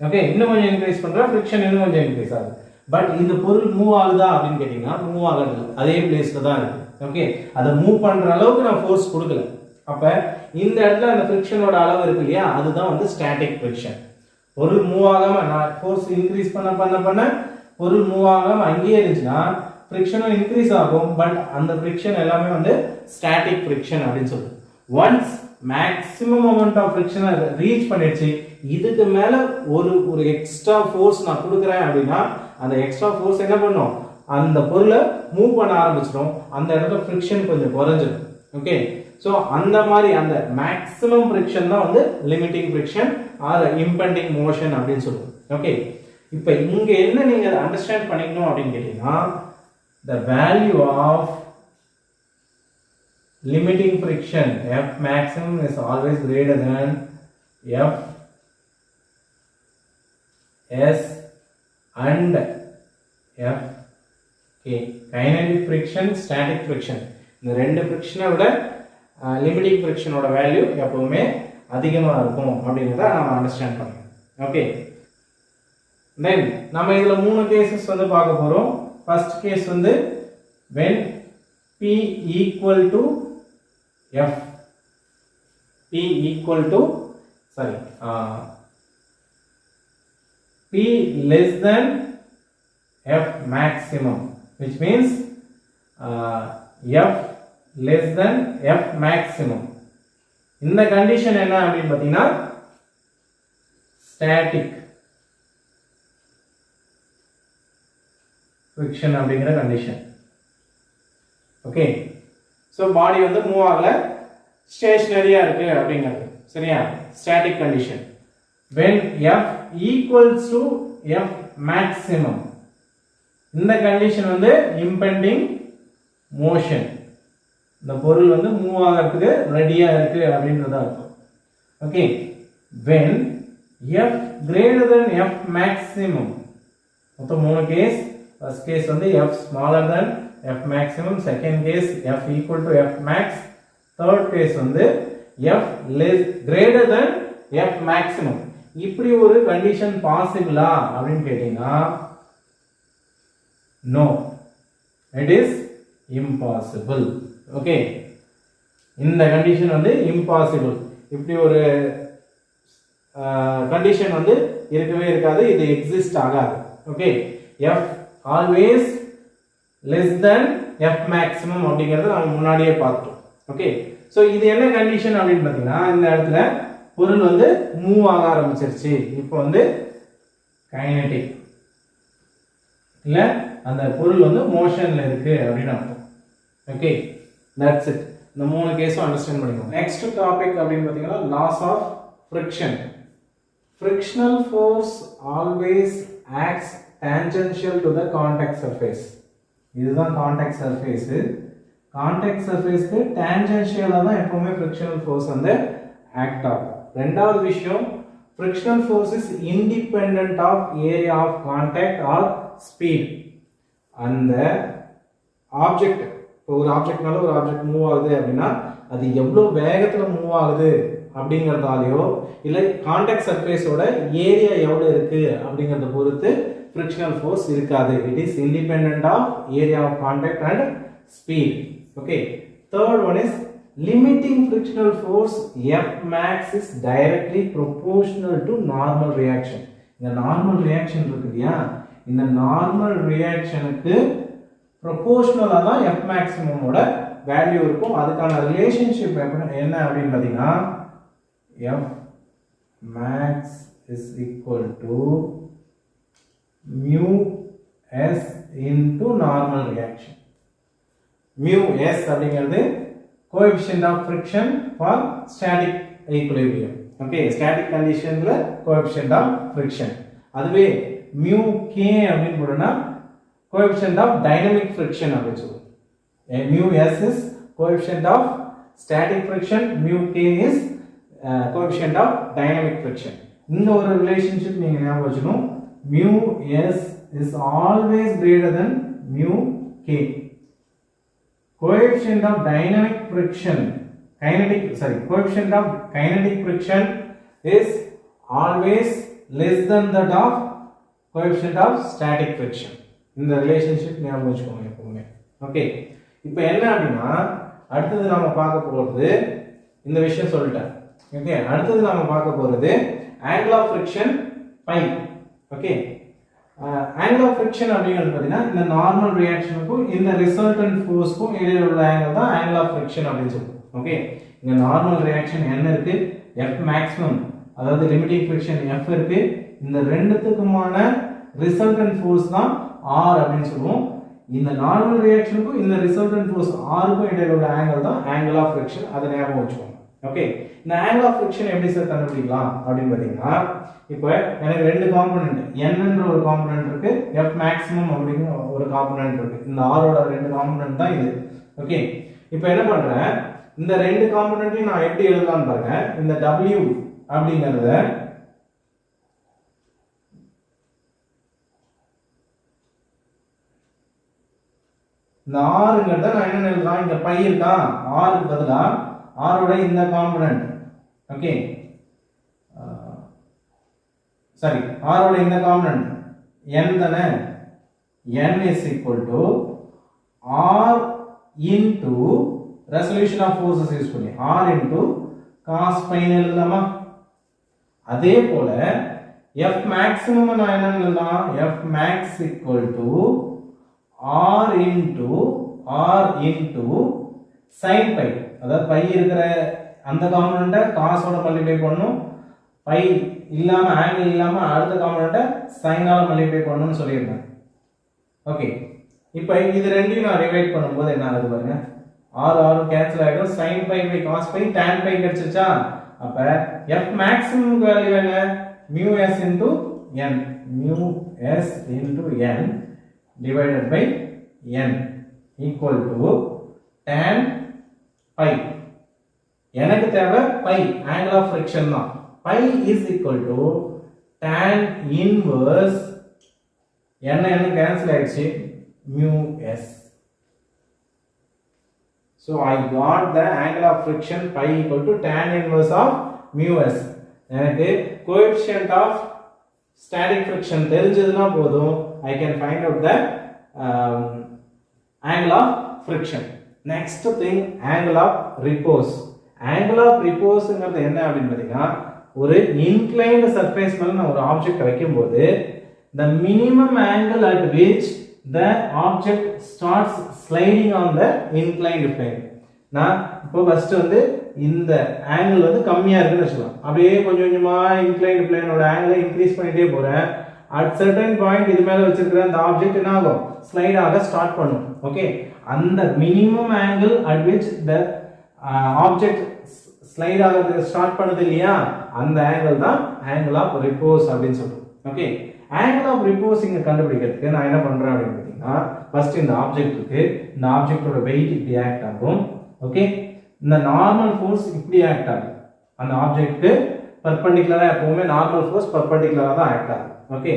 Speaker 1: ஓகே, இன்னும் கொஞ்சம் இன்க்ரீஸ் பண்றேன், ஃப்ரிக்ஷன் இன்னும் கொஞ்சம் இன்க்ரீஸ் ஆகுது. பட் இந்த பொருள் மூவ் ஆகுதா அப்படின்னு கேட்டீங்கன்னா மூவ் ஆகுது, அதே பிளேஸ்ல தான் இருக்கு. ஓகே, அதை மூவ் பண்ற அளவுக்கு நான் ஃபோர்ஸ் கொடுக்கல. அப்ப இந்த இடத்துல அந்த ஃப்ரிக்ஷனோட அளவு இருக்கு இல்லையா, அதுதான் வந்து ஸ்டாட்டிக் ஃப்ரிக்ஷன். பொருள் மூவ் ஆகாம நான் ஃபோர்ஸ் இன்க்ரீஸ் பண்ண பொருள் மூவ் ஆகாம அங்கேயே இருந்துச்சுன்னா ஃப்ரிக்ஷனும் இன்க்ரீஸ் ஆகும். பட் அந்த ஃப்ரிக்ஷன் எல்லாமே வந்து ஸ்டாட்டிக் ஃப்ரிக்ஷன் அப்படின்னு சொல்லுவோம். ஒன்ஸ் மேக்ஸிமம் அமௌண்ட் ஆஃப் ஃப்ரிக்ஷனை ரீச் பண்ணிடுச்சு, இதுக்கு மேல ஒரு எக்ஸ்ட்ரா ஃபோர்ஸ் நான் கொடுக்குறேன் அப்படின்னா அந்த எக்ஸ்ட்ரா ஃபோர்ஸ் என்ன பண்ணும், அந்த பொருளை மூவ் பண்ண ஆரம்பிச்சிடும். அந்த இடத்துல ஃப்ரிக்ஷன் கொஞ்சம் குறைஞ்சிடும். ஓகே, ஸோ அந்த மாதிரி அந்த மேக்ஸிமம் ஃப்ரிக்ஷன் தான் வந்து limiting friction or impending motion அப்படின்னு சொல்லுவோம். ஓகே, இப்போ இங்க என்ன நீங்க அண்டர்ஸ்டாண்ட் பண்ணிக்கணும் அப்படின்னு கேட்டீங்கன்னா, the value of limiting friction F maximum is always greater than F S and F K. Kinetic friction, static friction, இந்த ரெண்டு ஃப்ரிக்ஷனை விட லிமிட்டிங் ஃப்ரிக்ஷனோட வேல்யூ எப்பவுமே அதிகமாக இருக்கும் அப்படிங்கிறத நம்ம அண்டர்ஸ்டாண்ட் பண்ணணும். ஓகே, தென் நம்ம இதில் 3 கேசஸ் வந்து பார்க்க போகிறோம். ஃபர்ஸ்ட் கேஸ் வந்து when P equal to F, P equal to P less than F maximum, which means F less than F maximum. இந்த கண்டிஷன் என்ன அப்படின்னு பார்த்தீங்கன்னா ஸ்டாட்டிக் ஃப்ரிக்ஷன் அப்படிங்கிற கண்டிஷன். ஓகே, ஸோ பாடி வந்து மூவ் ஆகல, ஸ்டேஷனரியா இருக்கு அப்படிங்கிறது சரியா, static condition. when F equals to F maximum, இந்த கண்டிஷன் வந்து இம்பெண்டிங் மோஷன். இந்த பொருள் வந்து மூவ் ஆகிறதுக்கு ரெடியா இருக்கு அப்படின்றது அர்த்தம். Okay, when F greater than F maximum, மொத்தம் 3 கேஸ். First case வந்து F smaller than F maximum, second case F equal to F max, third case வந்து F less greater than F maximum. இப்படி ஒரு கண்டிஷன் பாசிபிளா அப்படின்னு கேட்டீங்கன்னா no, it is impossible. Okay, இந்த condition வந்து impossible. இப்படி ஒரு கண்டிஷன் வந்து இருக்கவே இருக்காது, இது எக்ஸிஸ்ட் ஆகாது. Okay, F always less than F maximum அப்படிங்கறத நாம முன்னாடியே பார்த்தோம். ஓகே, சோ இது என்ன கண்டிஷன் அப்படின்னு பார்த்தீங்கன்னா, இந்த இடத்துல பொருள் வந்து மூவ் ஆக ஆரம்பிச்சிருச்சு. இப்போ வந்து கைனடிக் இல்ல, அந்த பொருள் வந்து மோஷன்ல இருக்கு அப்படின்னு அர்த்தம். Okay, that's it. இந்த 3 கேஸும் அண்டர்ஸ்டாண்ட் பண்ணிக்கோங்க. நெக்ஸ்ட் டாபிக் அப்படின்னு பார்த்தீங்கன்னா laws of friction. Frictional force always acts tangential to the contact surface. இதுதான் கான்டாக்ட் சர்ஃபேஸ். கான்டாக்ட் சர்ஃபேஸ்க்கு டான்ஜென்ஷியலா தான் எப்பவுமே ஃப்ரிக்ஷனல் ஃபோர்ஸ் வந்து ஆக்ட் ஆகும். ரெண்டாவது விஷயம், frictional force is independent of area of contact or speed. அந்த ஆப்ஜெக்ட் இப்போ ஒரு ஆப்ஜெக்ட்னால ஒரு ஆப்ஜெக்ட் மூவ் ஆகுது அப்படின்னா அது எவ்வளோ வேகத்தில் மூவ் ஆகுது அப்படிங்கிறதாலையோ இல்லை கான்டாக்ட் சர்ஃபேஸோட ஏரியா எவ்வளோ இருக்கு அப்படிங்கிறத பொறுத்து ஃப்ரிக்ஷனல் ஃபோர்ஸ் இருக்காது. It is independent of area of contact and speed. Okay, third one is limiting frictional force F max is directly proportional to normal reaction. இந்த நார்மல் ரியாக்ஷன் இருக்கு இல்லையா, இந்த நார்மல் ரியாக்ஷனுக்கு ப்ரொபோர்ஷனலா தான் F மேக்ஸிமமோட வேல்யூ இருக்கும். அதுக்கான relationship என்ன அப்படின்னு பார்த்தீங்கன்னா F max is equal to mu s into normal reaction. mu s அப்படிங்கிறது coefficient of friction for static equilibrium. Okay, static condition la coefficient of friction. அதுவே mu k அப்படினு போடுனா coefficient of dynamic friction அப்படி சொல்லுவோம். mu s is coefficient of static friction, mu k is coefficient of dynamic friction. இந்த ஒரு relationship நீங்க ஞாபகம் வச்சுக்கணும். mu s is always greater than mu k. Coefficient of dynamic friction, coefficient of kinetic friction is always less than that of coefficient of static friction. இந்த relationship ஞாபகம் வச்சுக்கோங்க எப்பவுமே. Okay, இப்போ என்ன அப்படின்னா அடுத்தது நாம பார்க்க போறது இந்த விஷயம் சொல்லிட்டேன். ஓகே, அடுத்தது நாம பார்க்க போறது angle of friction phi. Okay, angle of friction அப்படிங்கிறது பார்த்தீங்கன்னா இந்த நார்மல் ரியாக்ஷனுக்கும் இந்த ரிசல்டன்ட் ஃபோர்ஸ்க்கும் இடையில உள்ள ஆங்கிள் தான் angle of friction அப்படின்னு சொல்லுவோம். ஓகே, இங்க நார்மல் ரியாக்ஷன் என்ன இருக்கு, F மேக்ஸிமம் அதாவது லிமிட்டிங் ஃபிரிக்ஷன் F இருக்கு, இந்த ரெண்டுத்துக்குமான ரிசல்டன்ட் ஃபோர்ஸ் தான் R அப்படின்னு சொல்லுவோம். இந்த நார்மல் ரியாக்ஷனுக்கும் இந்த ரிசல்டன்ட் ஃபோர்ஸ் Rக்கும் இடையில உள்ள ஆங்கிள் தான் angle of friction. அதை ஞாபகம் வச்சுக்கோங்க. ஓகே, இந்த angle of friction எப்படி சார் கண்டுபிடிக்கலாம் அப்படின்னு பார்த்தீங்கன்னா இப்போ எனக்கு ரெண்டு காம்போனன்ட் n என்ற ஒரு காம்போனன்ட் இருக்கு, F மேக்ஸிமம் அப்படிங்கிற ஒரு காம்போனன்ட் இருக்கு. இந்த R ஓட ரெண்டு காம்போனன்ட் தான் இது. ஓகே, இப்போ என்ன பண்றேன், இந்த ரெண்டு காம்போனன்ட்டையும் நான் எப்படி எழுதலாம்னு பாருங்க. இந்த W அப்படிங்கறத இந்த Rங்கறத நான் என்ன எழுதலாம், இங்க பை இருக்கா, R க்கு பதிலா R ஓட இந்த காம்போனன்ட். ஓகே, சரி, R ஓட இந்த காம்போனன்ட் n தானே, n is equal to R into resolution of forces use பண்ணி R into cos phi எழுதலாமா. அதே போல F maximum நான் என்ன எழுதலாம், F max equal to R into sin phi. அதாவது பை இருக்கிற அந்த காம்போனன்ட்டை காஸோட மல்டிப்ளை பண்ணனும், பை இல்லாம ஆங்கிள் இல்லாம அடுத்த காம்போனன்ட்டை சைனால மல்டிப்ளை பண்ணனும்னு சொல்லியிருந்தேன். ஓகே, இப்போ இது ரெண்டையும் நான் டிவைட் பண்ணும்போது என்ன ஆகுது பாருங்க, r r கேன்சல் ஆயிடும், sin phi by cos phi tan phi கிடைச்சிருச்சா. அப்ப F maximum வேல்யூ என்ன, mu s into n, mu s into n divided by n equal to tan phi. எனக்கு தேவை phi, angle of friction தான். Phi is equal to tan inverse என்ன cancel ஆயிடுச்சு, mu s. So I got the angle of friction phi equal to tan inverse of mu s. எனக்கு coefficient of static friction தெரிஞ்சதுனா போதும், I can find out the angle of friction. Next thing, angle of repose. Angle of reposeங்கிறது என்ன அப்படின்னு பார்த்தீங்கன்னா, ஒரு inclined surface மேல நான் ஒரு object வைக்கும்போது the minimum angle at which the object starts sliding on the inclined plane. நான் இப்போ ஃபர்ஸ்ட் வந்து இந்த ஆங்கிள் வந்து கம்மியா இருக்குன்னு வச்சுக்கலாம், அப்படியே கொஞ்சம் கொஞ்சமா inclined planeோட ஆங்கிளை இன்க்ரீஸ் பண்ணிட்டே போறேன். at certain point இது மேல வச்சிருக்கிற அந்த ஆப்ஜெக்ட் என்ன ஆகும், ஸ்லைட் ஆக ஸ்டார்ட் பண்ணும். ஓகே, அந்த minimum angle at which the object slide ஆக ஸ்டார்ட் பண்ணுது இல்லையா, அந்த ஆங்கிள் தான் angle of repose அப்படின்னு சொல்றோம். ஓகே, angle of repose இங்க கண்டுபிடிக்கிறதுக்கு நான் என்ன பண்றேன் அப்படின்னு பார்த்தீங்கன்னா, ஃபர்ஸ்ட் இந்த ஆப்ஜெக்ட் இருக்கு, இந்த ஆப்ஜெக்ட்டோட வெயிட் இப்படி ஆக்ட் ஆகும். ஓகே, இந்த நார்மல் ஃபோர்ஸ் இப்படி ஆக்ட் ஆகும், அந்த ஆப்ஜெக்ட்க்கு பெர்பெண்டிகுலரா எப்பவுமே நார்மல் ஃபோர்ஸ் பெர்பெண்டிகுலரா தான் ஆக்ட் ஆகும். ஓகே,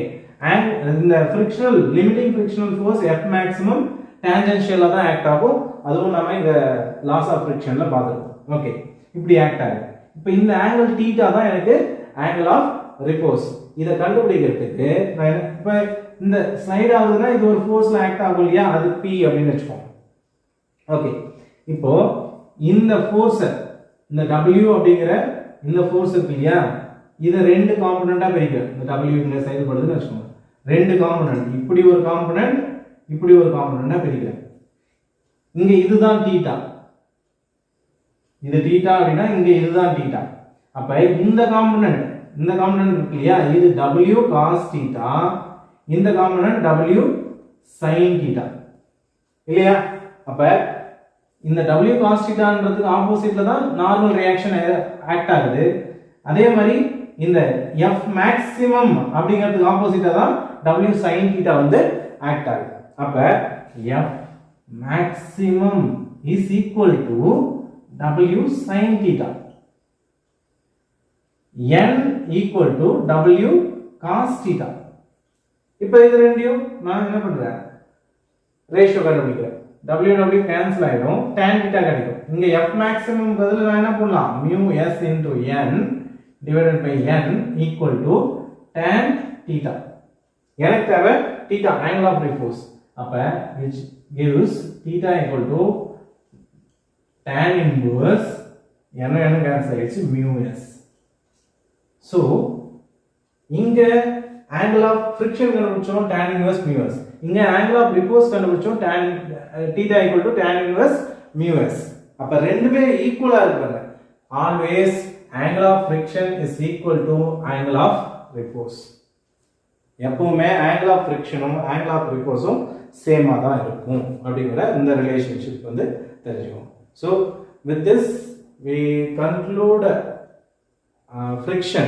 Speaker 1: and இந்த frictional limiting frictional force F maximum டேஞ்சென்ஷியலாக தான் ஆக்ட் ஆகும். அதுவும் நம்ம இந்த லாஸ் ஆஃப் ஃப்ரிக்ஷனில் பார்த்துருக்கோம். ஓகே, இப்படி ஆக்ட் ஆகுது. இப்போ இந்த ஆங்கிள் தீட்டா தான் எனக்கு ஆங்கிள் ஆஃப் ரிப்போஸ். இதை கண்டுபிடிக்கிறதுக்கு நான் இப்போ இந்த ஸ்லைட் ஆகுதுன்னா இது ஒரு ஃபோர்ஸில் ஆக்ட் ஆகும் இல்லையா, அது P அப்படின்னு வச்சுக்கோங்க. ஓகே, இப்போ இந்த ஃபோர்ஸை இந்த W அப்படிங்கிற இந்த ஃபோர்ஸ் இருக்கு இல்லையா, இதை ரெண்டு காம்பனண்டா பிரிக்கிறேன். இந்த W இங்க செயல்படுதுன்னு வச்சுக்கோங்க. ரெண்டு காம்பனண்ட், இப்படி ஒரு காம்பனண்ட், இப்படி ஒரு காம்பனண்டா பிரிக்கிறேன். இங்க இதுதான் தீட்டா, இது தீட்டா அப்படின்னா இங்க இதுதான் தீட்டா. அப்ப இந்த காம்பனண்ட் இருக்கு இல்லையா, இது W cos தீட்டா, இந்த காம்பனண்ட் W sin தீட்டா இல்லையா. அப்ப இந்த W cos தீட்டான்றதுக்கு ஆப்போசிட்ல தான் நார்மல் ரியாக்ஷன் ஆக்ட் ஆகுது. அதே மாதிரி இந்த F மேக்ஸிமம் அப்படிங்கிறதுக்கு ஆப்போசிட்டா தான் W sin தீட்டா வந்து ஆக்ட் ஆகுது. அப்ப F maximum is equal to W sin theta, N equal to W cos theta. இப்போ இது ரெண்டையும் நான் என்ன பண்றேன், ரேஷியோ கண்டுபிடிக்கிறேன். W கேன்சல் ஆயிடும், tan தீட்டா கிடைக்கும். இங்க F மேக்ஸிமம் பதிலா நான் என்ன பண்ணலாம், mu s into n divided by n equal to tan theta. எனக்கு தேவை theta, angle of repose. அப்ப which gives theta equal to tan inverse n cancel ஆயிடுச்சு mu s. So இங்க angle of friction கண்டுபிடிச்சோம் tan inverse mu s. இங்க angle of repose கண்டுபிடிச்சோம் tan theta equal to tan inverse mu s. அப்ப ரெண்டுமே ஈக்குவலா இருக்காங்க. Always angle of friction is equal to angle of repose. எப்பவுமே angle of frictionம் angle of reposeம் சேமா தான் இருக்கும் அப்படிங்கிற இந்த ரிலேஷன்ஷிப் வந்து தெரிஞ்சுக்கணும். So with this we conclude friction.